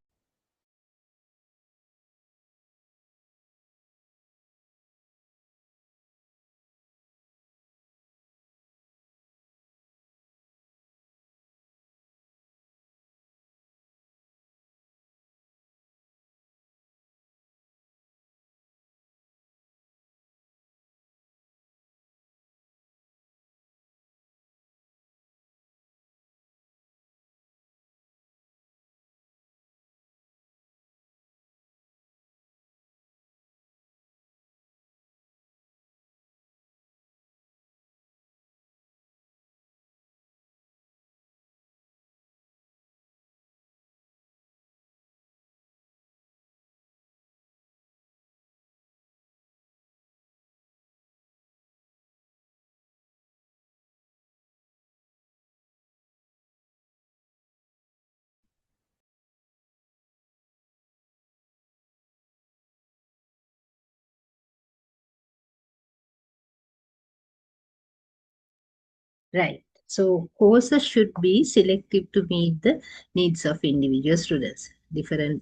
Right. So courses should be selective to meet the needs of individual students, different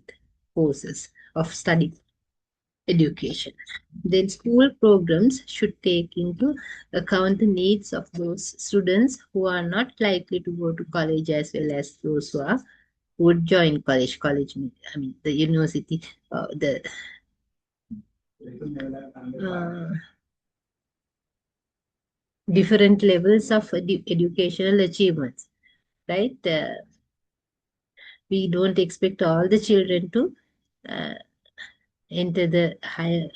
courses of study education. Then school programs should take into account the needs of those students who are not likely to go to college, as well as those who are would join college, I mean the university, the uh, different levels of educational achievements, right? We don't expect all the children to uh, enter the higher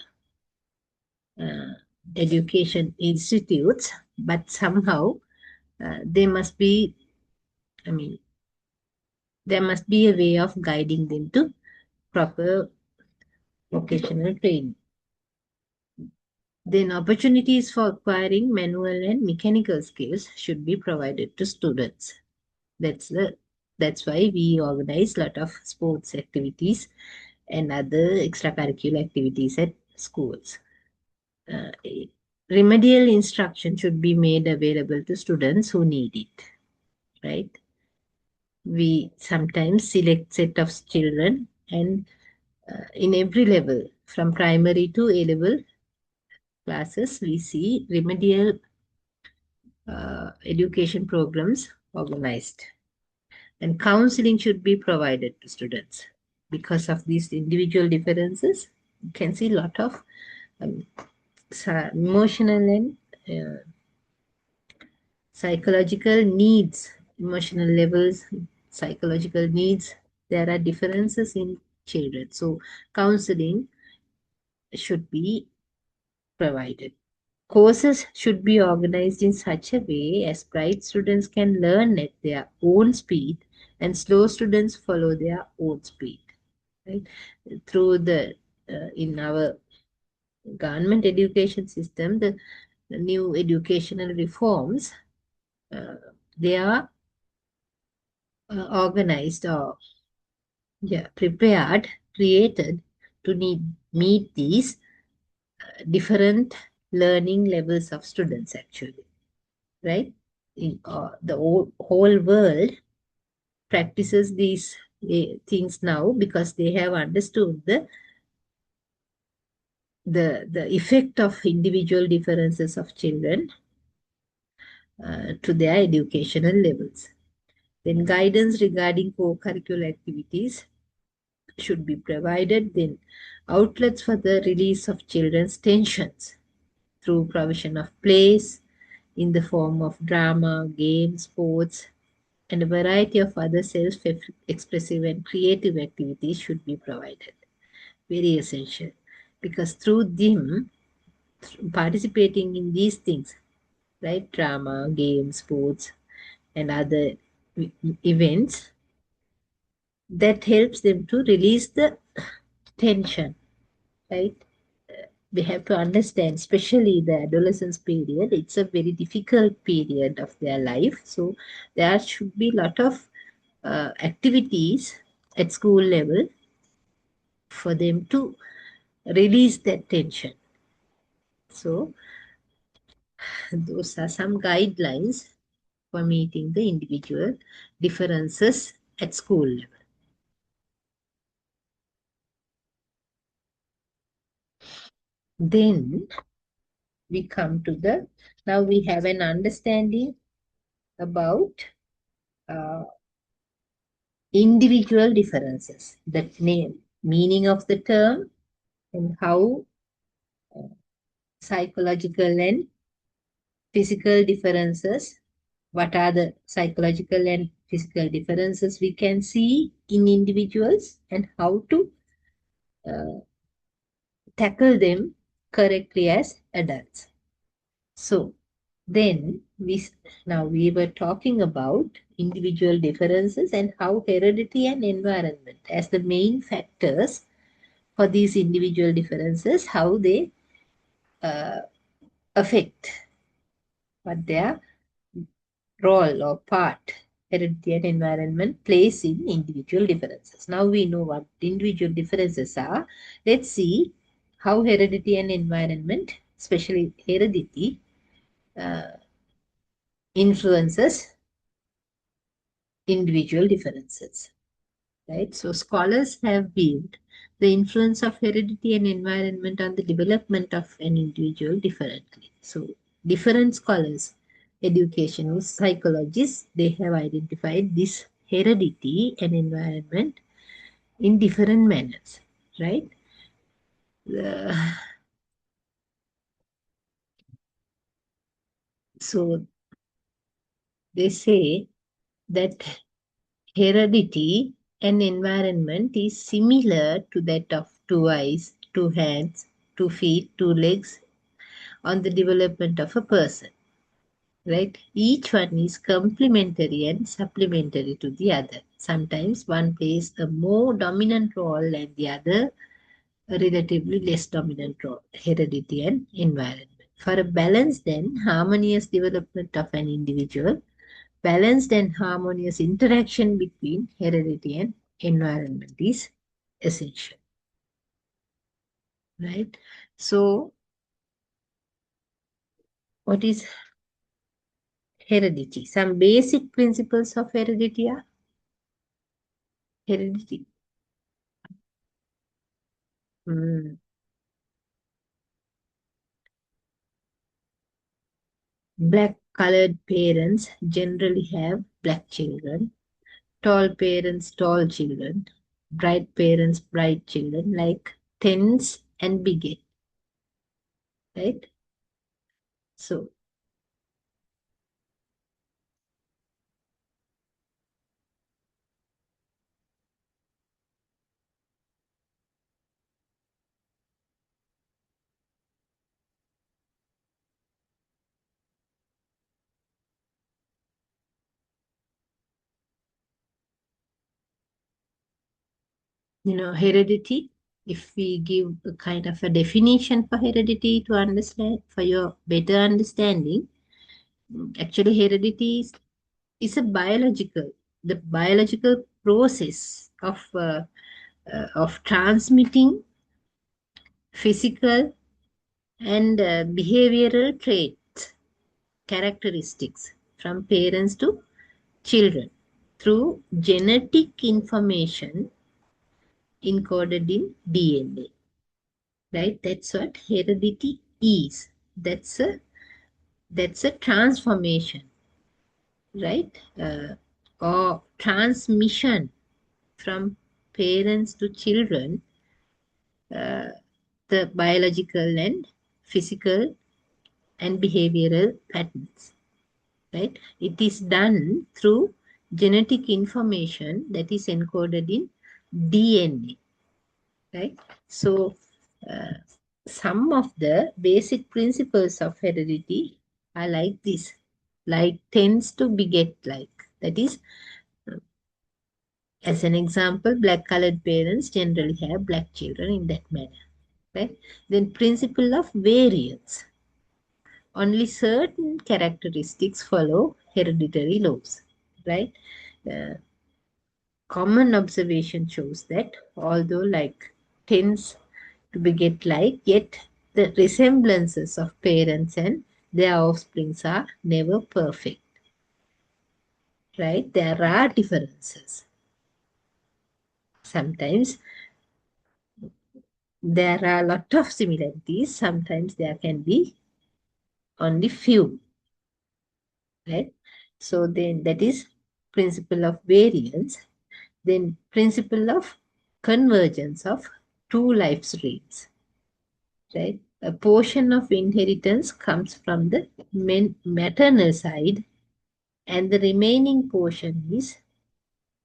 uh, education institutes, but somehow they must be, I mean, there must be a way of guiding them to proper vocational training. Then opportunities for acquiring manual and mechanical skills should be provided to students. That's the that's why we organize a lot of sports activities and other extracurricular activities at schools. Uh, Remedial instruction should be made available to students who need it, right? We sometimes select set of children, and in every level, from primary to A level classes, we see remedial education programs organized. And counseling should be provided to students. Because of these individual differences, you can see a lot of um, emotional and uh, psychological needs, emotional levels, psychological needs. There are differences in children. So, counseling should be provided. Courses should be organized in such a way as bright students can learn at their own speed and slow students follow their own speed. Right? Through in our government education system, the new educational reforms, uh, they are organized or prepared created to meet these different learning levels of students, actually, right? The whole world practices these things now because they have understood the effect of individual differences of children to their educational levels. Then guidance regarding co-curricular activities should be provided. Then outlets for the release of children's tensions through provision of plays in the form of drama, games, sports, and a variety of other self-expressive and creative activities should be provided. Very essential, because through them, participating in these things, right, drama, games, sports, and other events, that helps them to release the tension, right? We have to understand, especially the adolescence period, it's a very difficult period of their life. So there should be a lot of activities at school level for them to release that tension. So those are some guidelines for meeting the individual differences at school level. Then we come to now we have an understanding about uh, individual differences, the meaning of the term, and how psychological and physical differences, what are the psychological and physical differences we can see in individuals, and how to uh, tackle them correctly as adults. So then now we were talking about individual differences and how heredity and environment as the main factors for these individual differences, how they affect, what their role or part heredity and environment plays in individual differences. Now we know what individual differences are. Let's see how heredity and environment, especially heredity, influences individual differences. Right? So scholars have viewed the influence of heredity and environment on the development of an individual differently. So different scholars, educationists, psychologists, they have identified this heredity and environment in different manners, right? So they say that heredity and environment is similar to that of two eyes, two hands, 2 feet, 2 legs on the development of a person, right? Each one is complementary and supplementary to the other. Sometimes one plays a more dominant role and the other a relatively less dominant role, heredity and environment. For a balanced and harmonious development of an individual, balanced and harmonious interaction between heredity and environment is essential, right? So, what is heredity? Some basic principles of heredity are heredity. Mm. Black colored parents generally have black children, tall parents, tall children, bright parents, bright children, like tens and big, right? So, heredity, if we give a kind of a definition for heredity to understand, for your better understanding, actually heredity is a the biological process of of transmitting physical and behavioral traits, characteristics from parents to children through genetic information encoded in DNA. Right? That's what heredity is. That's a transformation, right? Or transmission from parents to children, the biological and physical and behavioral patterns, right? It is done through genetic information that is encoded in DNA, right? So, some of the basic principles of heredity are like this: like tends to beget like. That is, as an example, black colored parents generally have black children in that manner, right? Then principle of variance. Only certain characteristics follow hereditary laws, right? Uh, Common observation shows that although like tends to beget like, yet the resemblances of parents and their offsprings are never perfect, right? There are differences. Sometimes there are a lot of similarities, sometimes there can be only few, right? So then that is principle of variance. Then principle of convergence of two life streams, right? A portion of inheritance comes from the maternal side, and the remaining portion is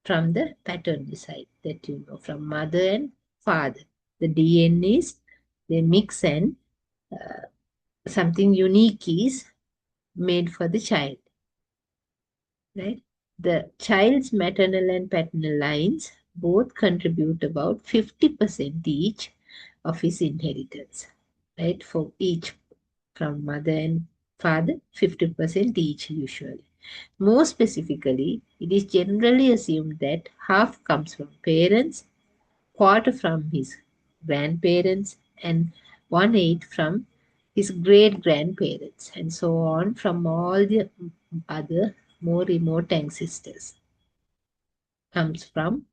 from the paternal side, that you know, from mother and father. The DNAs, they mix, and something unique is made for the child, right? The child's maternal and paternal lines both contribute about 50% each of his inheritance, right? For each, from mother and father, 50% each usually. More specifically, it is generally assumed that half comes from parents, quarter from his grandparents, and 1/8 from his great grandparents, and so on from all the other more remote ancestors. Comes from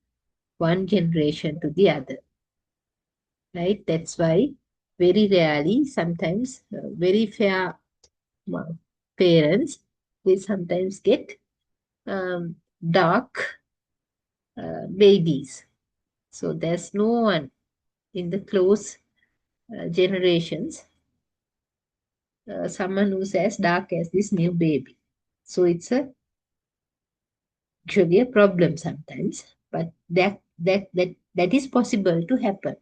one generation to the other, right? That's why very rarely, sometimes very fair parents, they sometimes get dark babies. So there's no one in the close generations, someone who's as dark as this new baby. So it's actually a problem sometimes, but that is possible to happen.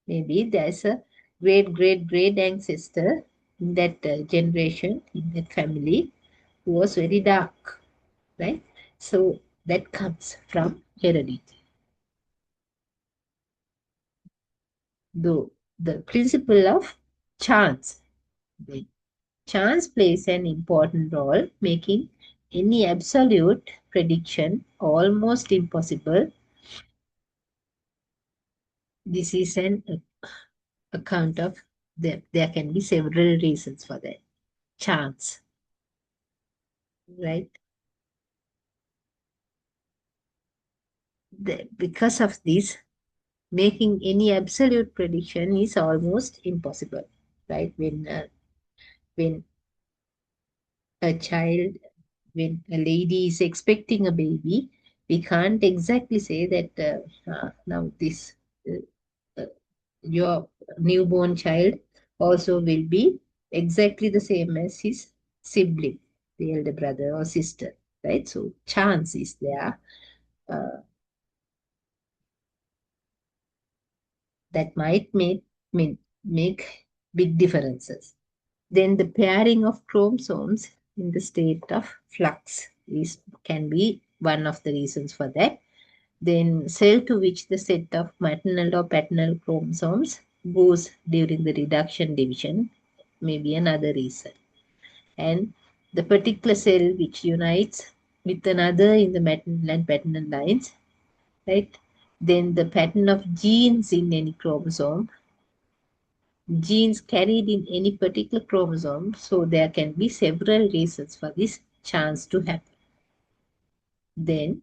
Maybe there's a great ancestor in that generation, in that family, who was very dark, right? So that comes from heredity. Though the principle of chance. The chance plays an important role, making any absolute prediction almost impossible. This is an account of there can be several reasons for that. Chance, right? Because of this, making any absolute prediction is almost impossible, right? When a child, when a lady is expecting a baby, we can't exactly say that now this uh, your newborn child also will be exactly the same as his sibling, the elder brother or sister, right? So chance is there. That might make big differences. Then the pairing of chromosomes in the state of flux can be one of the reasons for that. Then cell to which the set of maternal or paternal chromosomes goes during the reduction division may be another reason. And the particular cell which unites with another in the maternal and paternal lines, right? Then the pattern of genes in any chromosome, genes carried in any particular chromosome, so there can be several reasons for this chance to happen. Then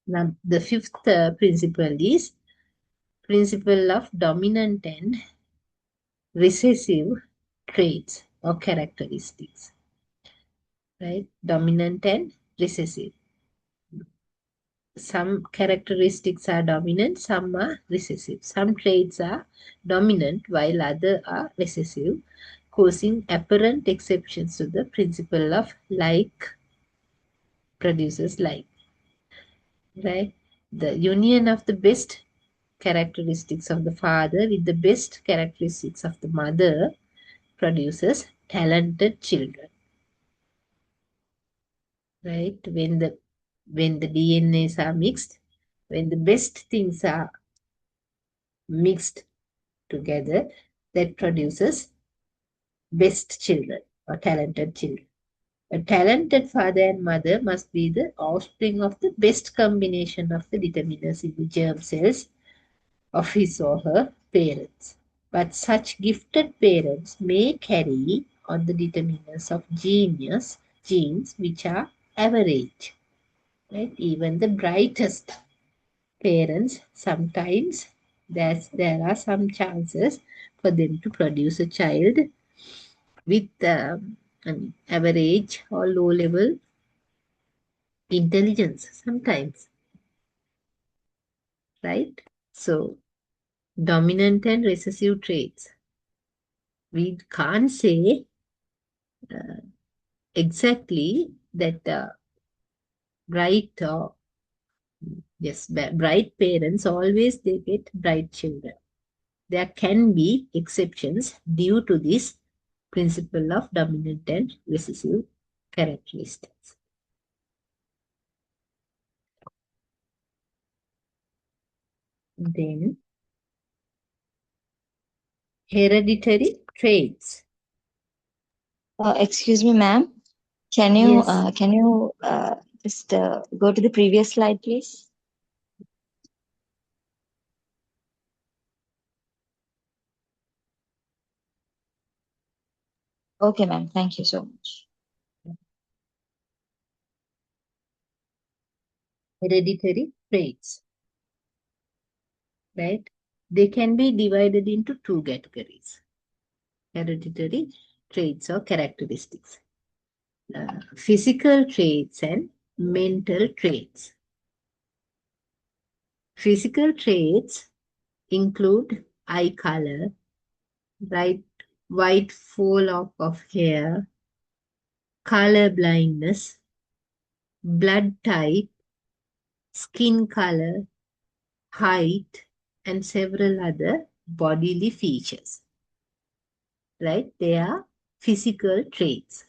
now the fifth principle is principle of dominant and recessive traits or characteristics, right? Dominant and recessive. Some characteristics are dominant, some are recessive. Some traits are dominant while others are recessive, causing apparent exceptions to the principle of like produces like, right? The union of the best characteristics of the father with the best characteristics of the mother produces talented children, right? When the DNAs are mixed, when the best things are mixed together, that produces best children or talented children. A talented father and mother must be the offspring of the best combination of the determinants in the germ cells of his or her parents. But such gifted parents may carry on the determinants of genes which are average. Right? Even the brightest parents, sometimes there are some chances for them to produce a child with average or low level intelligence sometimes, right? So dominant and recessive traits, we can't say exactly that bright or yes, bright parents always they get bright children. There can be exceptions due to this principle of dominant and recessive characteristics. Then hereditary traits. Excuse me, ma'am. Can you Yes, just go to the previous slide, please? Okay, ma'am. Thank you so much. hereditary traits, right? They can be divided into two categories: hereditary traits or characteristics, physical traits and mental traits. Physical traits include eye color, right, white fall off of hair, color blindness, blood type, skin color, height, and several other bodily features. Right? They are physical traits,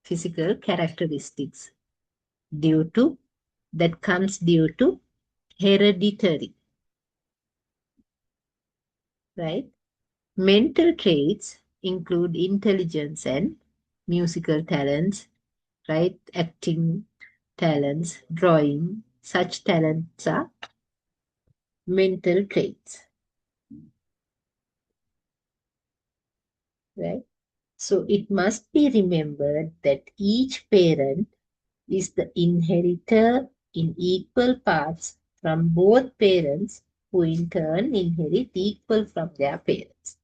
physical characteristics due to that comes due to hereditary, right? Mental traits include intelligence and musical talents, right? Acting talents, drawing, such talents are mental traits, right? So it must be remembered that each parent is the inheritor in equal parts from both parents, who in turn inherit equal from their parents,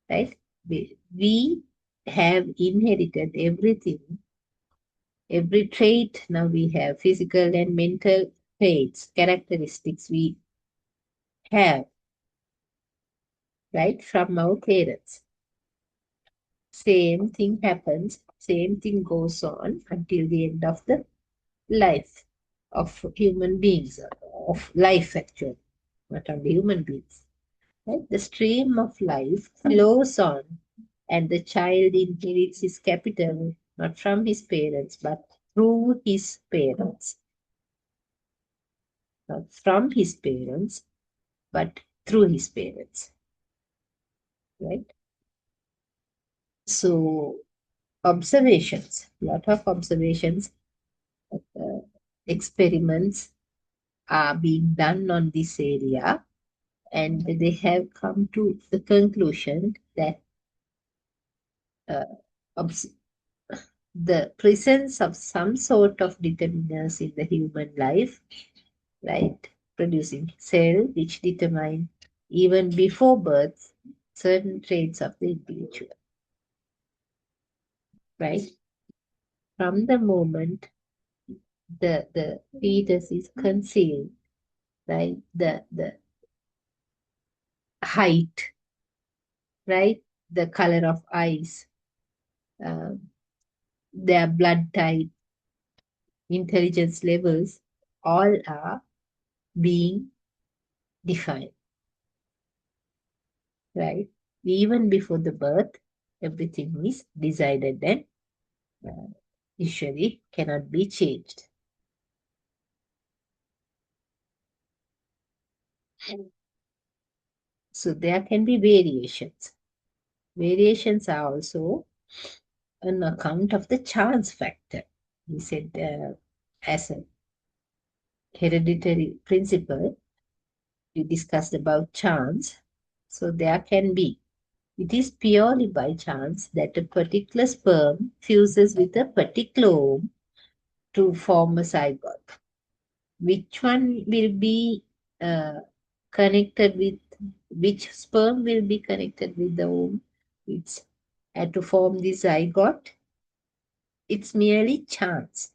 right? We have inherited everything, every trait. Now we have physical and mental traits, characteristics we have, right, from our parents. Same thing happens, same thing goes on until the end of the life of human beings, of life actually, not only human beings. Right? The stream of life flows on, and the child inherits his capital not from his parents but through his parents. Not from his parents but through his parents. Right? So observations, lot of observations, experiments are being done on this area, and they have come to the conclusion that obs- the presence of some sort of determinants in the human life, right, producing cell which determine even before birth certain traits of the individual, right? From the moment the fetus is conceived, right, the height, right, the color of eyes, um, their blood type, intelligence levels, all are being defined, right? Even before the birth, everything is decided and uh, usually cannot be changed. So there can be variations. Variations are also an account of the chance factor. We said as a hereditary principle, we discussed about chance. So there can be. It is purely by chance that a particular sperm fuses with a particular ovum to form a zygote. Which one will be connected with, which sperm will be connected with the ovum? It's to form the zygote. It's merely chance,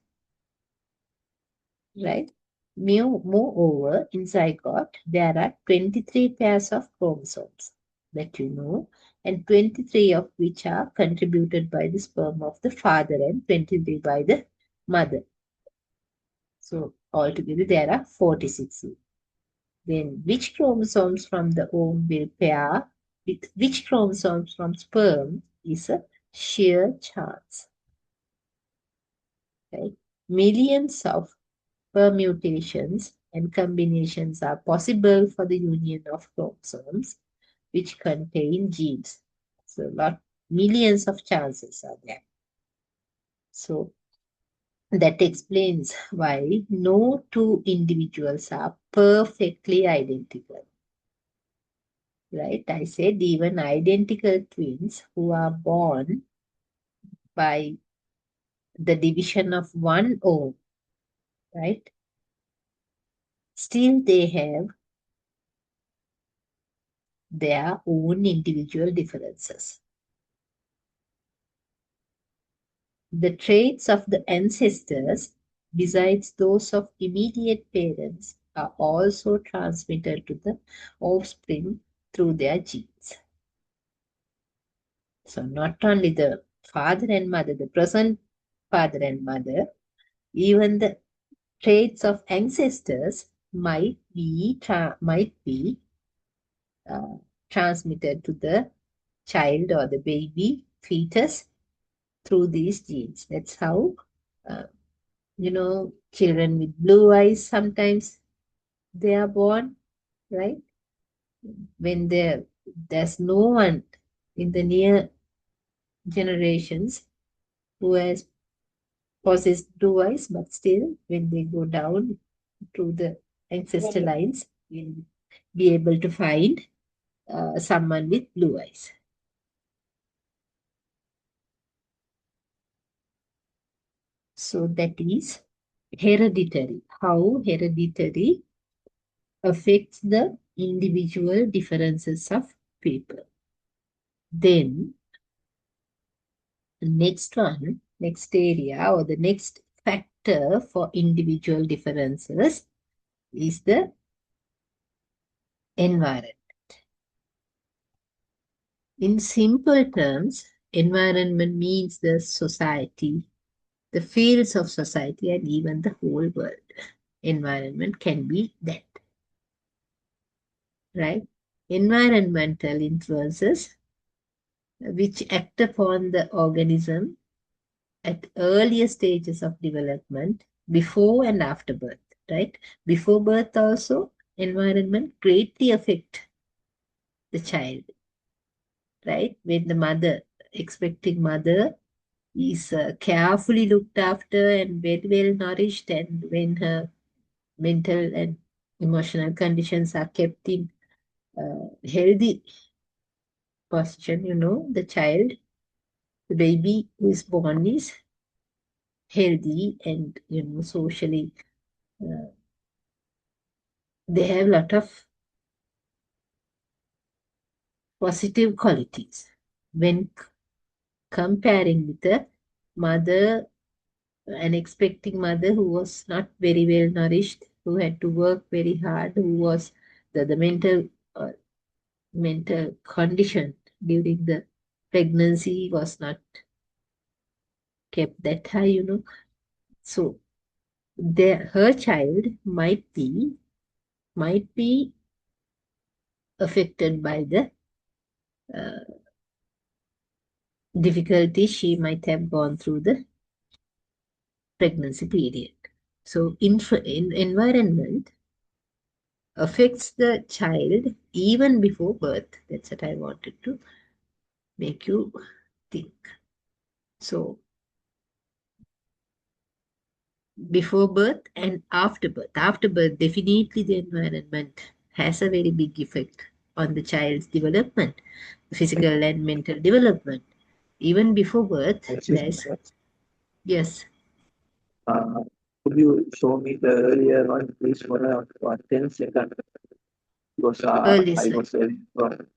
right? Moreover, in zygote, there are 23 pairs of chromosomes that you know, and 23 of which are contributed by the sperm of the father and 23 by the mother. So altogether there are 46. Then which chromosomes from the ovum will pair with which chromosomes from sperm is a sheer chance. Right? Millions of permutations and combinations are possible for the union of chromosomes which contain genes. So millions of chances are there. So that explains why no two individuals are perfectly identical. Right? I said even identical twins who are born by the division of one ovum, right? Still they have their own individual differences. The traits of the ancestors, besides those of immediate parents, are also transmitted to the offspring through their genes. So not only the father and mother, the present father and mother, even the traits of ancestors might be uh, transmitted to the child or the baby fetus through these genes. That's how uh, children with blue eyes sometimes they are born, right? When there's no one in the near generations who has possessed blue eyes, but still when they go down to the ancestor lines, we'll be able to find someone with blue eyes. So that is hereditary. How hereditary affects the individual differences of people. Then the next area or the next factor for individual differences is the environment. In simple terms, environment means the society, the fields of society, and even the whole world. Environment can be that, right? Environmental influences which act upon the organism at earlier stages of development, before and after birth, right? Before birth also, environment greatly affect the child, right? When the mother expecting mother is carefully looked after and very well nourished, and when her mental and emotional conditions are kept in healthy position, the child, the baby who is born is healthy and, socially, they have a lot of positive qualities. When comparing with a mother, an expecting mother who was not very well nourished, who had to work very hard, who was the mental condition during the pregnancy was not kept that high, So her child might be affected by the uh, difficulties she might have gone through the pregnancy period. So environment affects the child even before birth. That's what I wanted to make you think. So before birth and after birth. After birth, definitely the environment has a very big effect on the child's development, physical and mental development. Even before birth, there's, yes, Could you show me the earlier one, please, for 10 seconds? Because early I slide. was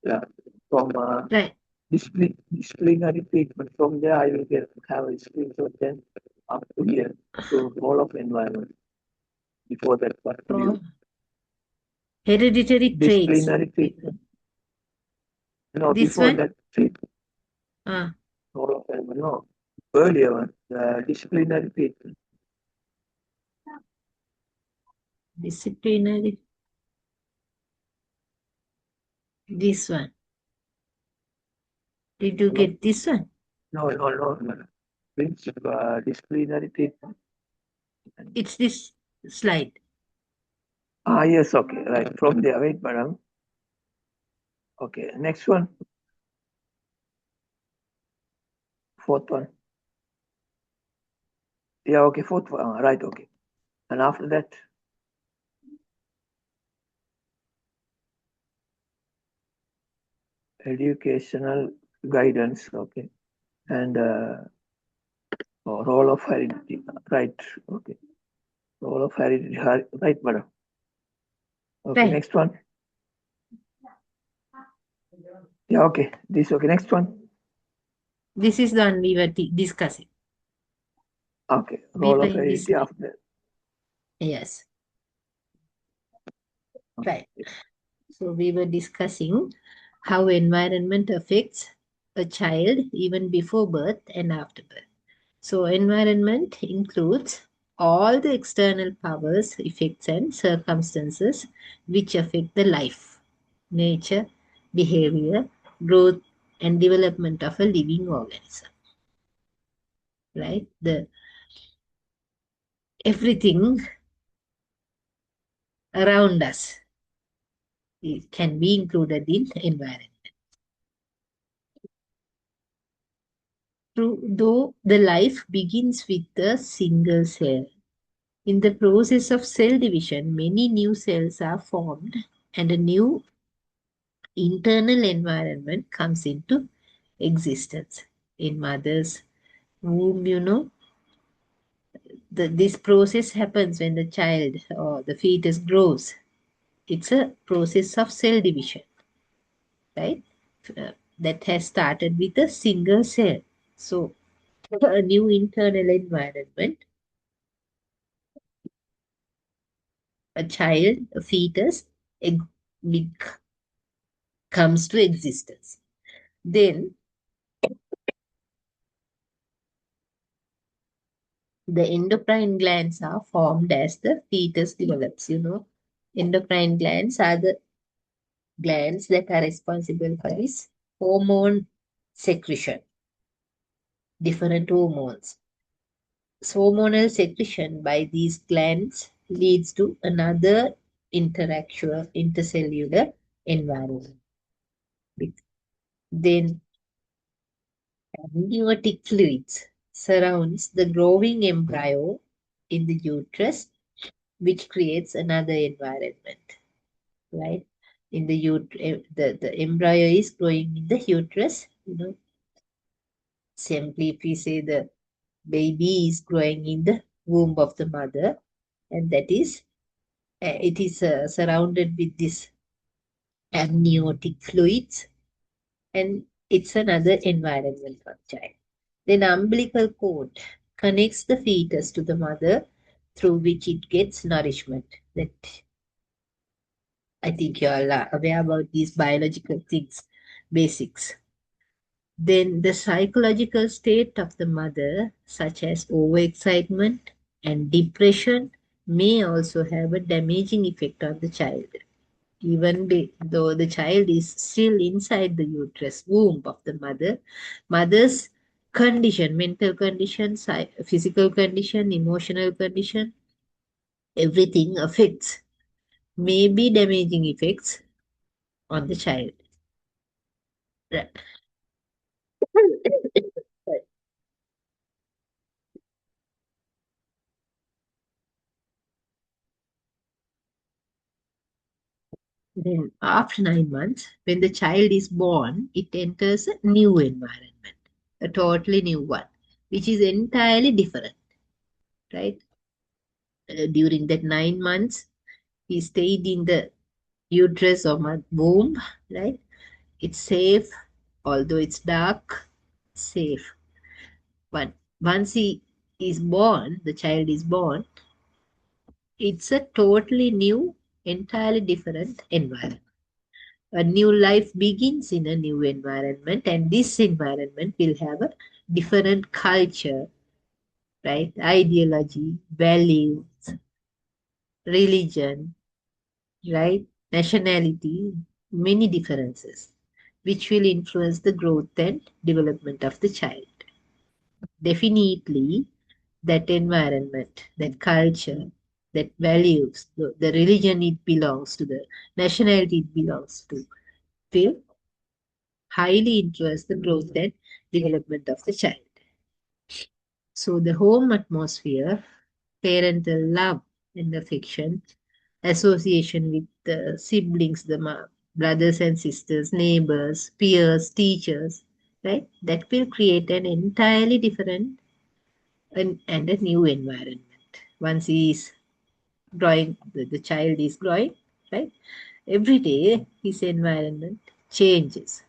yeah, from Right. disciplinary treatment. From there, I will have a screenshot then up to here. So, all of environment. Before that, what do you? So hereditary traits. Disciplinary treatment. No, This before one, that treatment. All of environment. No, earlier one, disciplinary treatment. disciplinary. This one. Did you get this one? No. Disciplinary treatment. It's this slide. Yes, okay, right. From there, wait, madam. Okay, next one. Fourth one. Yeah, okay, fourth one. Right, okay. And after that, educational guidance, okay. And role of heredity, right, okay. Role of heredity, right, madam. Okay, Right. next one. Yeah, okay. This, okay, next one. This is the one we were discussing. Okay, We role were of in this heredity slide. after that. Yes. Right. So we were discussing how environment affects a child even before birth and after birth. So environment includes all the external powers, effects, and circumstances which affect the life, nature, behavior, growth, and development of a living organism. Right? Everything around us can be included in environment. Though the life begins with a single cell. In the process of cell division, many new cells are formed and a new internal environment comes into existence. In mother's womb, this process happens when the child or the fetus grows. It's a process of cell division, right? That has started with a single cell. So, a new internal environment, a child, a fetus, comes to existence. Then the endocrine glands are formed as the fetus develops. Endocrine glands are the glands that are responsible for this hormone secretion, different hormones. So hormonal secretion by these glands leads to another intercellular environment. Then Amniotic fluids surrounds the growing embryo in the uterus, which creates another environment, right? In the the embryo is growing in the uterus. Simply if we say the baby is growing in the womb of the mother, and that is it is surrounded with this amniotic fluids, and it's another environment for the child. Then umbilical cord connects the fetus to the mother through which it gets nourishment. That I think you all are aware about these biological things, basics. Then the psychological state of the mother, such as overexcitement and depression, may also have a damaging effect on the child. Even though the child is still inside the uterus womb of the mother's condition, mental condition, physical condition, emotional condition, everything affects, may be damaging effects on the child. Right. Then, after 9 months, when the child is born, it enters a new environment, a totally new one, which is entirely different, right? During that 9 months, he stayed in the uterus or womb, right? It's safe, although it's dark, safe. But once he is born, the child is born, it's a totally new, entirely different environment. A new life begins in a new environment, and this environment will have a different culture, right? Ideology, values, religion, right? Nationality, many differences, which will influence the growth and development of the child. Definitely, that environment, that culture, that values, the religion it belongs to, the nationality it belongs to, will highly influence the growth and development of the child. So, the home atmosphere, parental love and affection, association with the siblings, the brothers and sisters, neighbors, peers, teachers, right? That will create an entirely different and a new environment. Once he is growing, the child is growing, right? Every day his environment changes,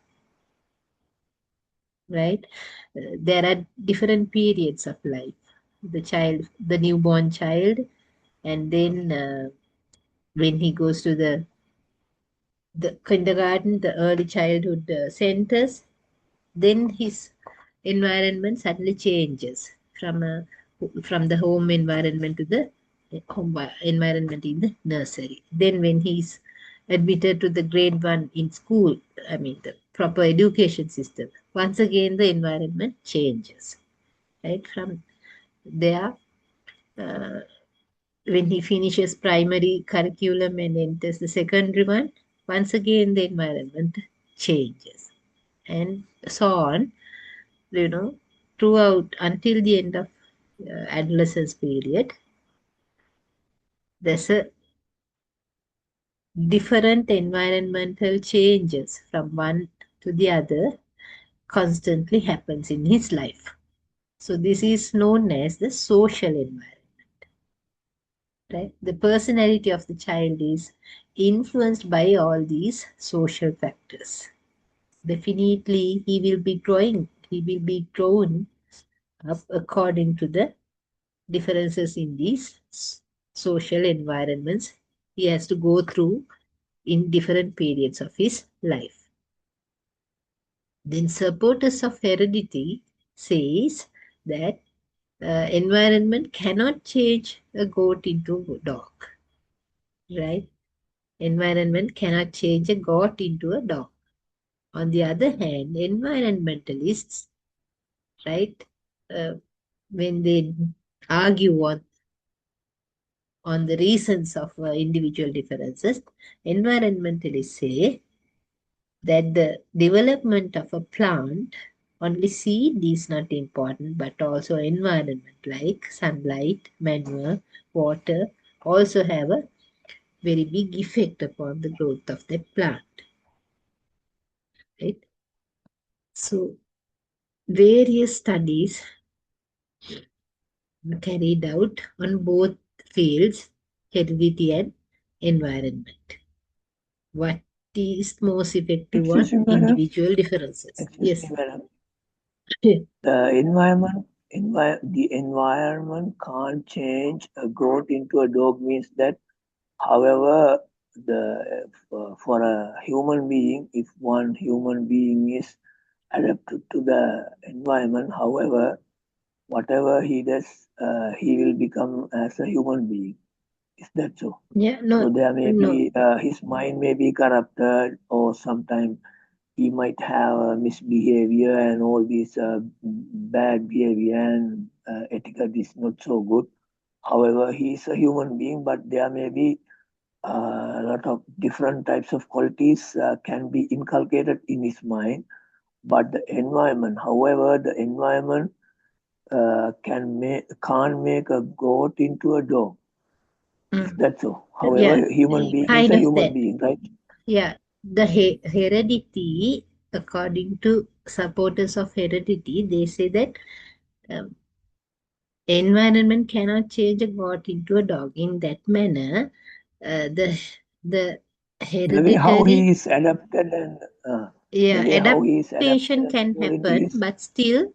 right? There are different periods of life. The child, the newborn child, and then when he goes to the kindergarten, the early childhood centers, then his environment suddenly changes from the home environment to the environment in the nursery. Then when he's admitted to the grade 1 in school, I mean the proper education system, once again the environment changes. Right from there, uh, when he finishes primary curriculum and enters the secondary one, once again the environment changes, and so on, you know, throughout until the end of adolescence period. There's a different environmental changes from one to the other constantly happens in his life. So this is known as the social environment. Right? The personality of the child is influenced by all these social factors. Definitely, he will be growing. He will be grown up according to the differences in these social environments he has to go through in different periods of his life. Then supporters of heredity says that environment cannot change a goat into a dog, right? Environment cannot change a goat into a dog. On the other hand, environmentalists, right, uh, when they argue on the reasons of individual differences, environmentalists say that the development of a plant Only seed is not important, but also environment like sunlight, manure, water also have a very big effect upon the growth of that plant. Right? So various studies carried out on both fields, heredity and environment. What is most effective Excuse on me, madam. individual differences? Excuse Yes. me, madam. The environment can't change a goat into a dog means that, however, for a human being, if one human being is adapted to the environment, however, whatever he does, he will become as a human being. Is that so? Yeah, So no, there may no. be his mind may be corrupted, or sometimes he might have misbehavior and all these bad behavior, and etiquette is not so good. However, he is a human being, but there may be a lot of different types of qualities can be inculcated in his mind. But the environment, however, the environment can't make a goat into a dog. Is Mm. that so? Yeah, However, human being is kind a of human that. being, right? Yeah, the heredity, according to supporters of heredity, they say that um, environment cannot change a goat into a dog. In that manner, the The way how hereditary, he is adapted and the yeah, way how he is adapted adaptation and can according to happen, his but still,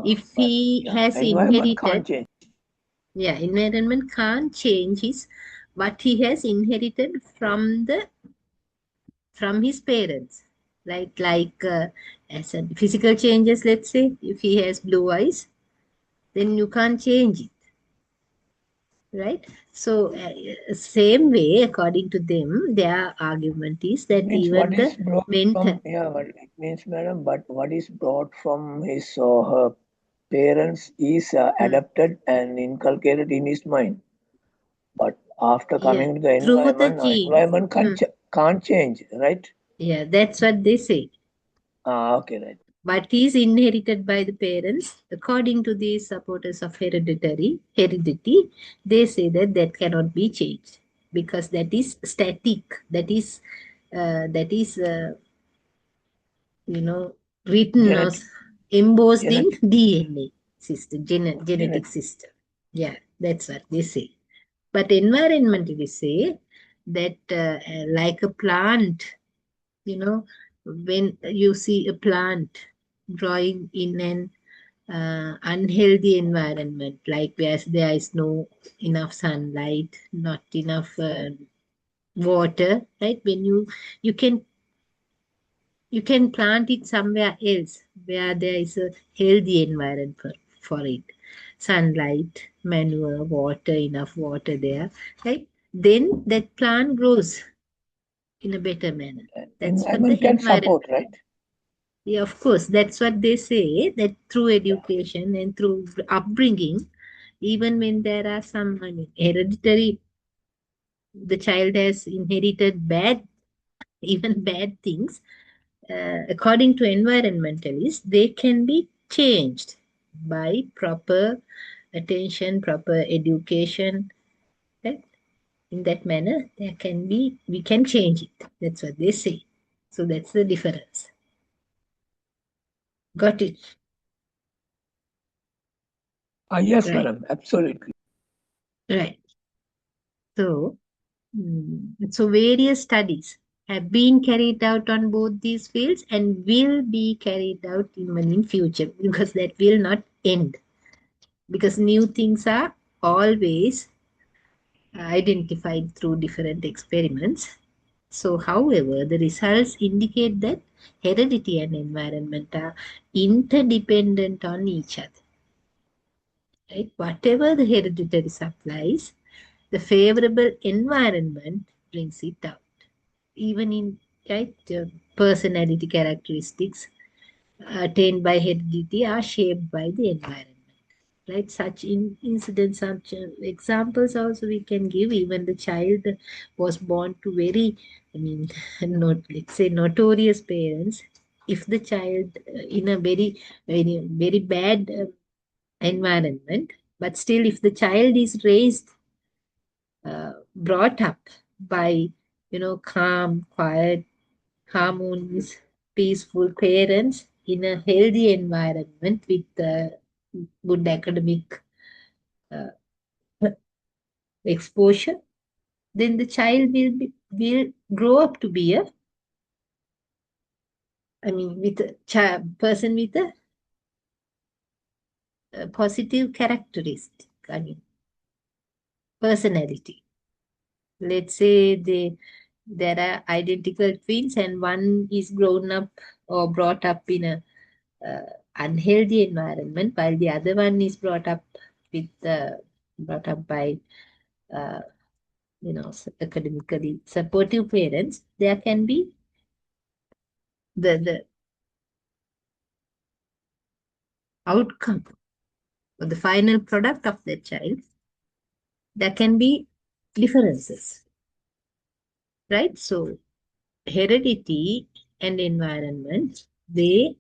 if but he yeah, has environment inherited, can't change. yeah, environment can't change his what he has inherited from his parents, like as a physical changes. Let's say if he has blue eyes, then you can't change it, right? So same way, according to them, their argument is It that means what even the is brought mental, from yeah, what it means, madam. But what is brought from his or her parents is mm, adapted and inculcated in his mind. But after yeah, coming to the through the environment, genes. environment Mm, can't change, right? yeah, that's what they say. Okay, right. But is inherited by the parents. According to these supporters of heredity, they say that that cannot be changed because that is static. That is you know written or Genetic, embossed in genetic, DNA system, genetic genetic. system. Yeah, that's what they say. But environmentalists say that like a plant, when you see a plant growing in an unhealthy environment, like where there is no enough sunlight, not enough water, right? When you can plant it somewhere else where there is a healthy environment for it, sunlight, manure, water, enough water there, right? Then that plant grows in a better manner. That's what the Environment can environment. support, right? Yeah, of course, that's what they say, that through Yeah. education and through upbringing, even when there are some, I mean, hereditary, the child has inherited bad, even bad things, according to environmentalists, they can be changed by proper attention, proper education, right? In that manner, we can change it. That's what they say. So that's the difference. Got it? Yes, Right, madam, absolutely. right. So various studies have been carried out on both these fields and will be carried out even in future because that will not end because new things are always identified through different experiments. So, however, the results indicate that heredity and environment are interdependent on each other. Right? Whatever the hereditary supplies, the favorable environment brings it out. Even in right, personality characteristics attained by heredity are shaped by the environment. Right, such incidents, such examples also we can give. Even the child was born to very, I mean, not let's say notorious parents. if the child in a very bad environment, but still if the child is raised, brought up by, calm, quiet, harmonious, peaceful parents in a healthy environment with good academic uh, exposure, then the child will grow up to be with a person with a positive characteristic. Personality. Let's say there are identical twins and one is grown up or brought up in a unhealthy environment, while the other one is brought up by uh, academically supportive parents. There can be the outcome or the final product of that child. There can be differences, right? So heredity and environment, they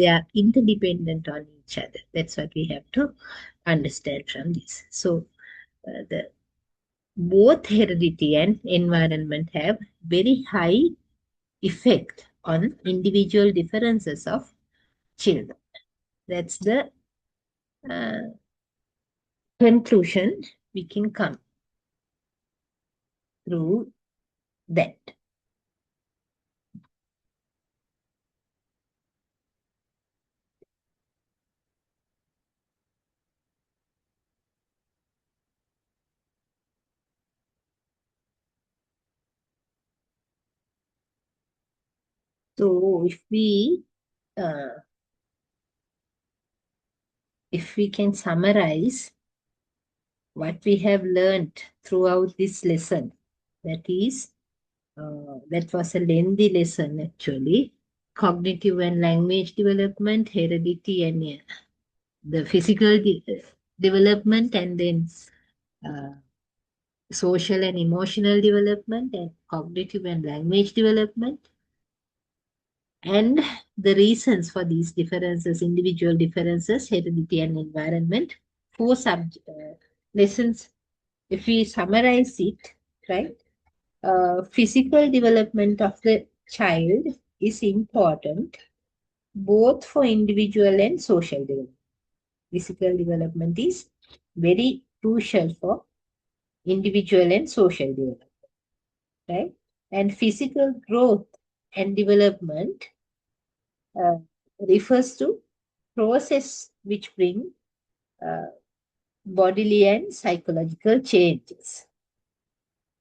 are interdependent on each other. That's what we have to understand from this. So the both heredity and environment have very high effect on individual differences of children. That's the uh, conclusion we can come through that. So if we can summarize what we have learned throughout this lesson, that was a lengthy lesson actually. Cognitive and language development, heredity, and the physical development, and then uh, social and emotional development, and cognitive and language development, and the reasons for these differences, individual differences, heredity and environment. 4 lessons. If we summarize it, right? Physical development of the child is important both for individual and social development. Physical development is very crucial for individual and social development, right? And physical growth and development uh, refers to process which bring uh, bodily and psychological changes,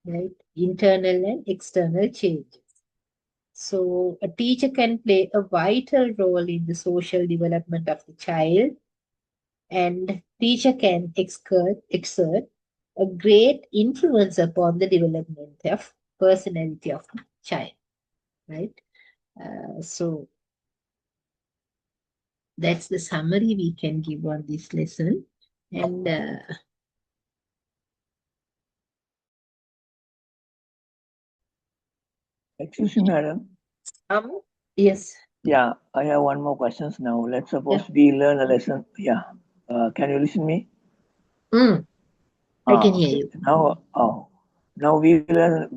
right? Internal and external changes. So a teacher can play a vital role in the social development of the child, and teacher can exert a great influence upon the development of personality of the child, right? So that's the summary we can give on this lesson. And Excuse me, madam. yes. Yeah, I have one more questions now. Let's suppose Yeah. we learn a lesson. Yeah. Can you listen me? I can hear Okay. you. Now we learn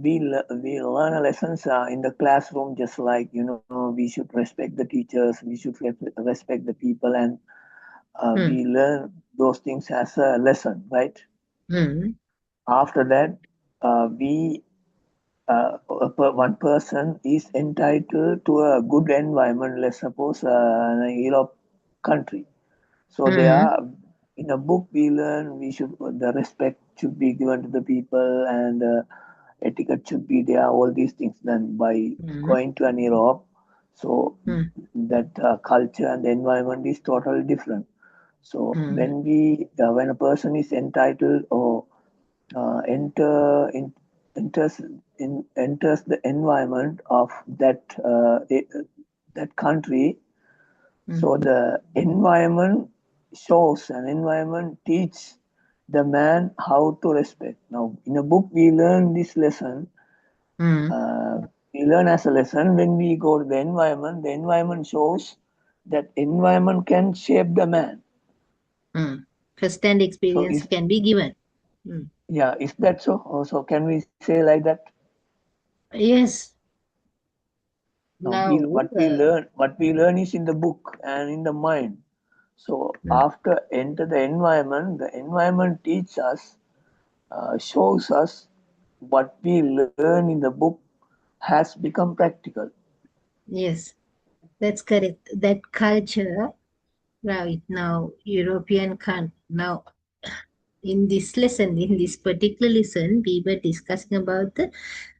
lessons in the classroom, just like we should respect the teachers, we should respect the people, and we learn those things as a lesson, right? After that, we one person is entitled to a good environment. Let's suppose in a Europe country. So they are in a book we learn the respect should be given to the people, and etiquette should be there. All these things done by going to an Europe. So that culture and the environment is totally different. So when a person is entitled or enters the environment of that country, so the environment shows, an environment teaches the man how to respect. Now, in a book, we learn this lesson. we learn as a lesson when we go to the environment shows that environment can shape the man. First-hand So experience is can be given. yeah, is that so? Also, can we say like that? Yes. No, Now, what we learn is in the book and in the mind. So mm, after enter the environment teaches us, shows us what we learn in the book has become practical. yes, that's correct. That culture, right now, now in this lesson, in this particular lesson, we were discussing about the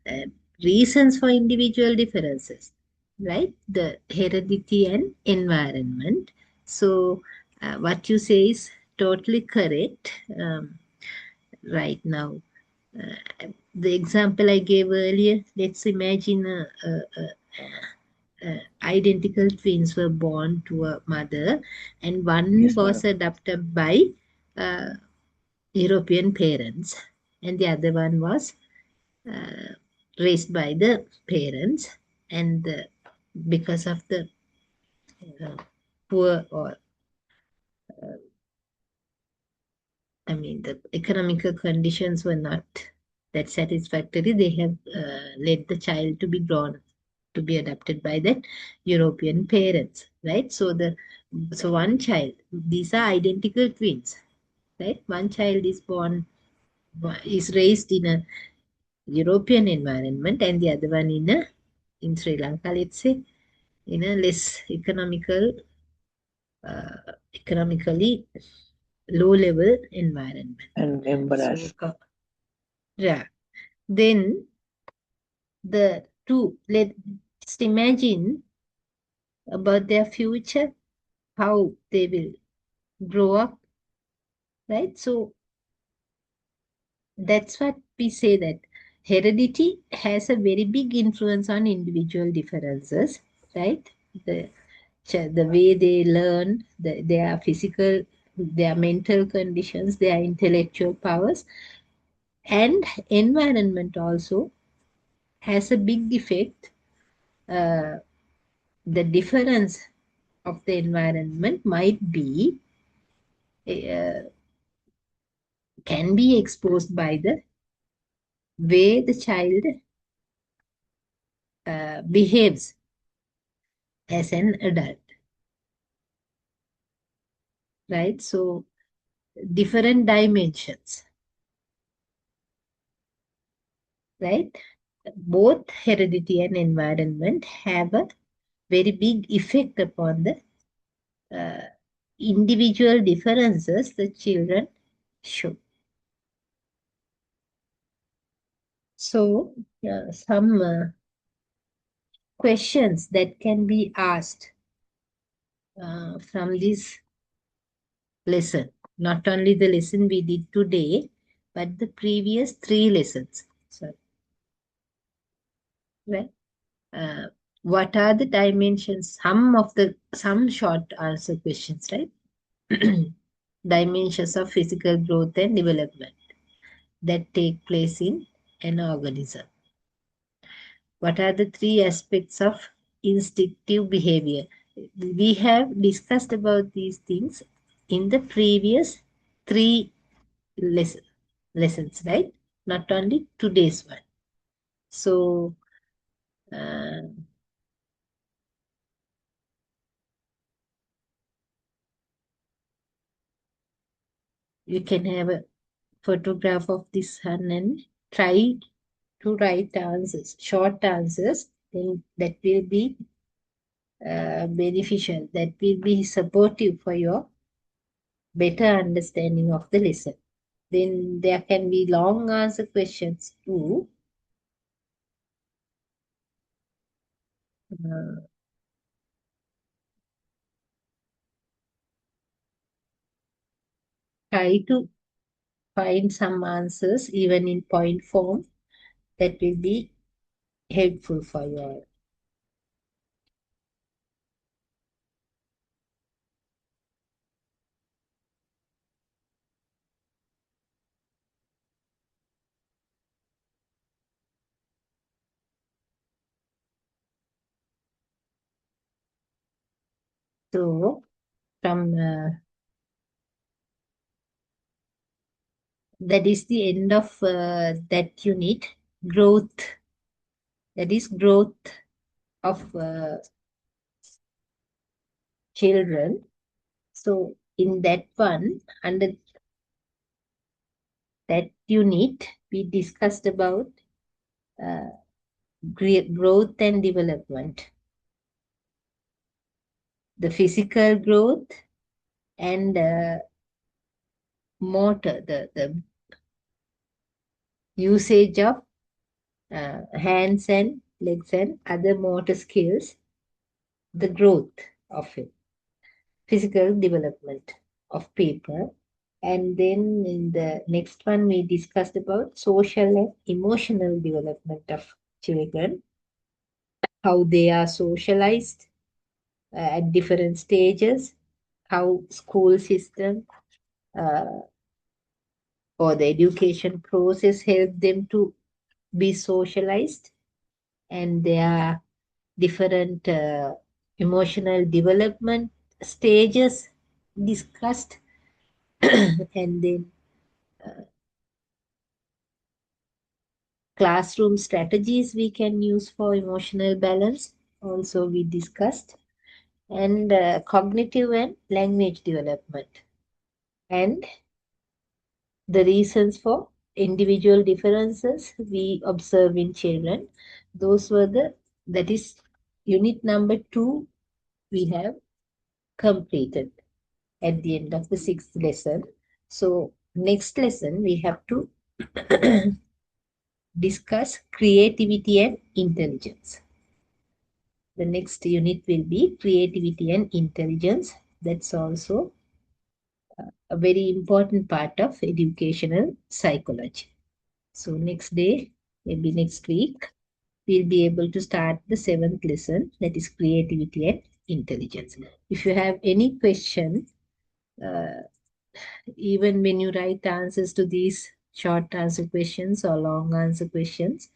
uh, reasons for individual differences, right? The heredity and environment. So, what you say is totally correct right now. The example I gave earlier, let's imagine identical twins were born to a mother, and one Yes, was madam. adopted by uh, European parents, and the other one was uh, raised by the parents, and because of the uh, poor or the economical conditions were not that satisfactory, they have led the child to be grown to be adopted by the European parents, right? So one child, these are identical twins, right? One child is born, is raised in a European environment, and the other one in Sri Lanka, let's say, in a less economically low level environment. And So, embarrassed. yeah. Then the two, let just imagine about their future, how they will grow up, right? So that's what we say, that heredity has a very big influence on individual differences, right? The the way they learn, their physical, their mental conditions, their intellectual powers, and environment also has a big effect. Uh, the difference of the environment might be uh, can be exposed by the way the child behaves as an adult, right? So different dimensions, right? Both heredity and environment have a very big effect upon the uh, individual differences the children show. So, some questions that can be asked from this lesson, not only the lesson we did today, but the previous three lessons. So, right? Uh, what are the dimensions? Some short answer questions, right? Dimensions of physical growth and development that take place in an organism. What are the three aspects of instinctive behavior? We have discussed about these things in the previous three lessons, right? Not only today's one. So, uh, you can have a photograph of the sun and try to write answers, short answers, then that will be beneficial, that will be supportive for your better understanding of the lesson. Then there can be long answer questions too. Uh, Try to find some answers even in point form, that will be helpful for you all. So from that is the end of that unit, growth. That is growth of children. So in that one, under that unit, we discussed about growth and development, the physical growth and motor, the usage of hands and legs and other motor skills, the growth of it, physical development of people. And then in the next one, we discussed about social and emotional development of children, how they are socialized at different stages, how school system or the education process help them to be socialized, and there are different emotional development stages discussed. And then classroom strategies we can use for emotional balance also we discussed, and cognitive and language development, and the reasons for individual differences we observe in children. Those were that is unit number 2 we have completed at the end of the 6th lesson. So next lesson we have to discuss creativity and intelligence. The next unit will be creativity and intelligence. That's also a very important part of educational psychology. So next day, maybe next week, we'll be able to start the 7th lesson, that is creativity and intelligence. If you have any question, even when you write answers to these short answer questions or long answer questions,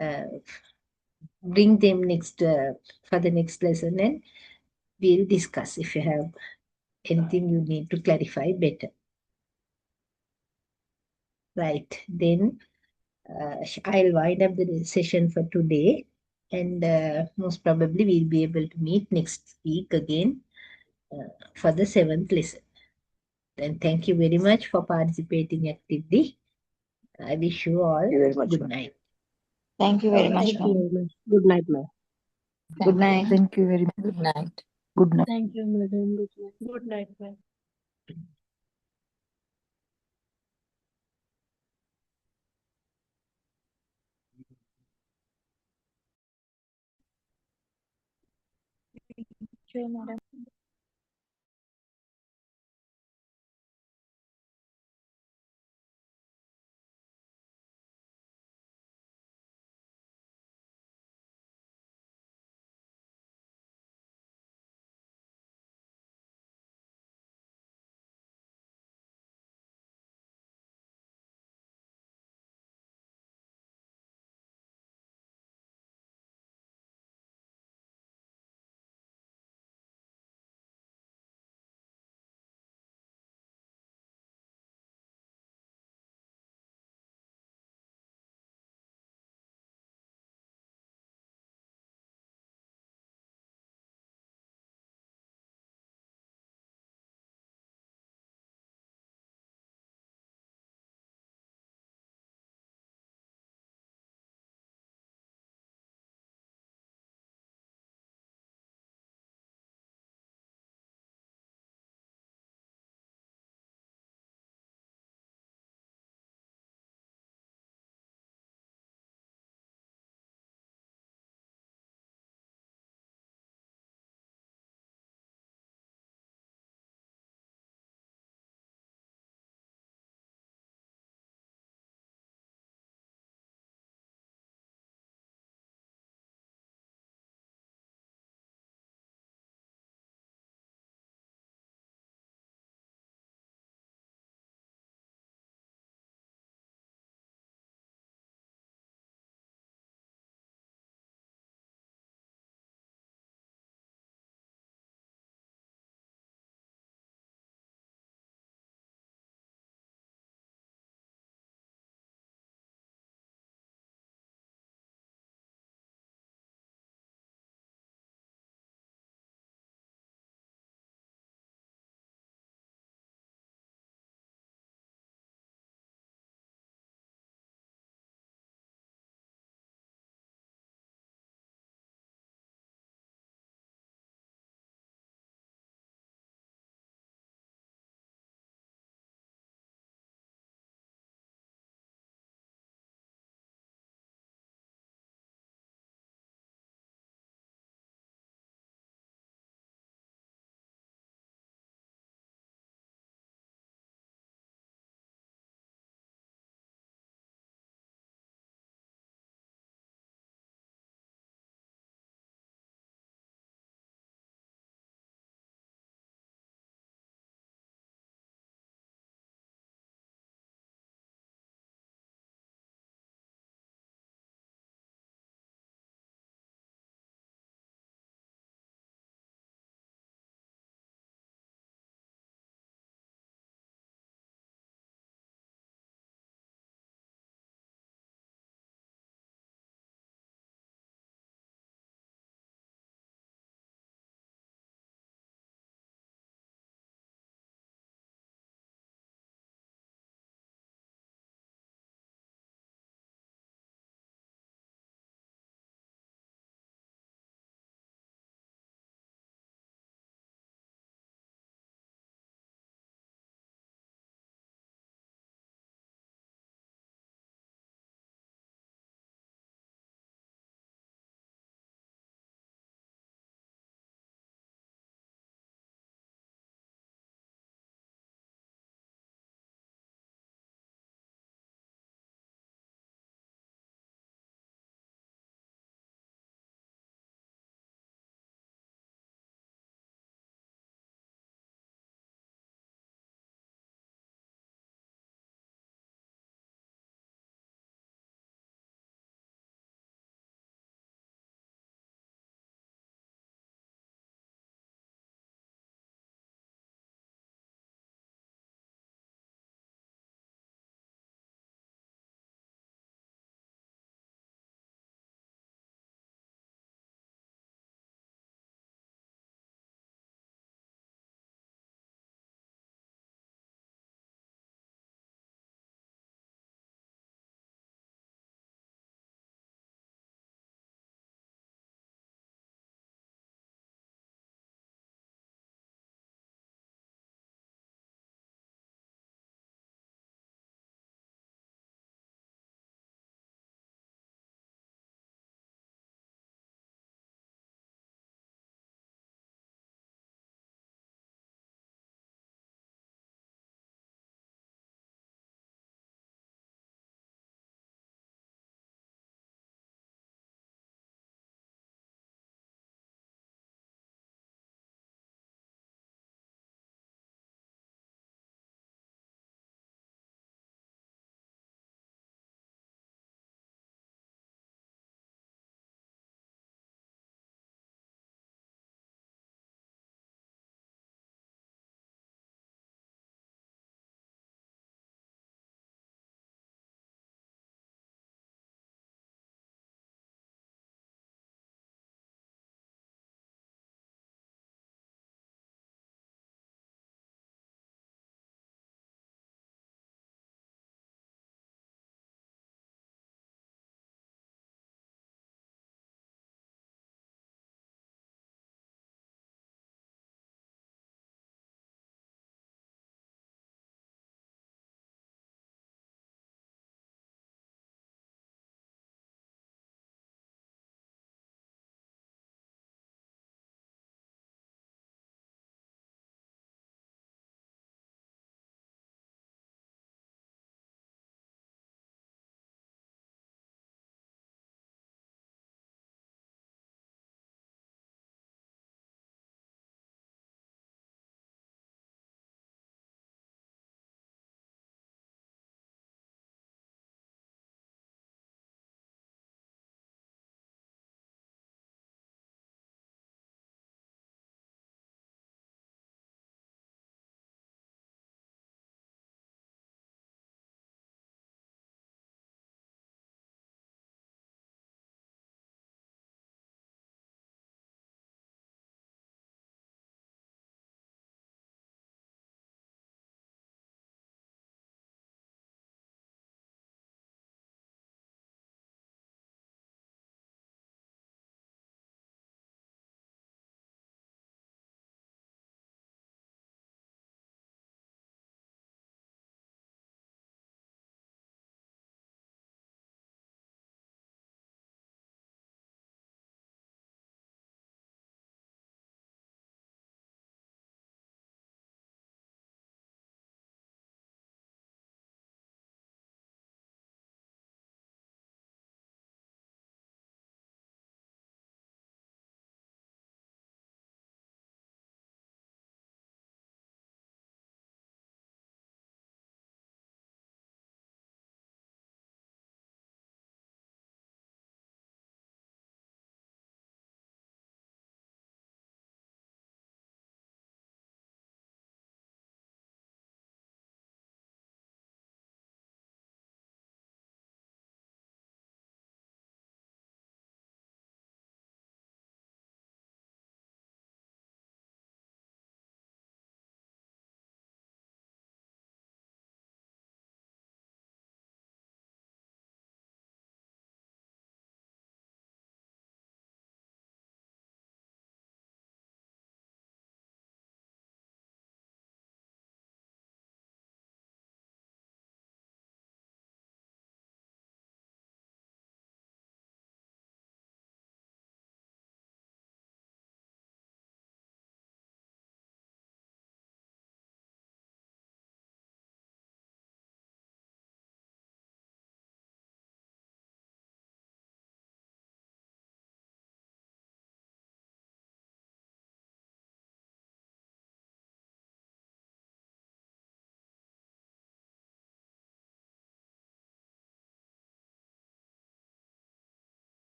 uh, bring them next for the next lesson, and we'll discuss if you have anything you need to clarify better. Right, then I'll wind up the session for today, and most probably we'll be able to meet next week again for the 7th lesson. Then thank you very much for participating actively. I wish you all Thank you very much, good ma'am. night. Thank you very much, Thank you ma'am. very much. Good night, ma'am. Good night. Thank you very much. Good night. Good night. Thank you, madam. Good night, ma'am. Thank you, madam.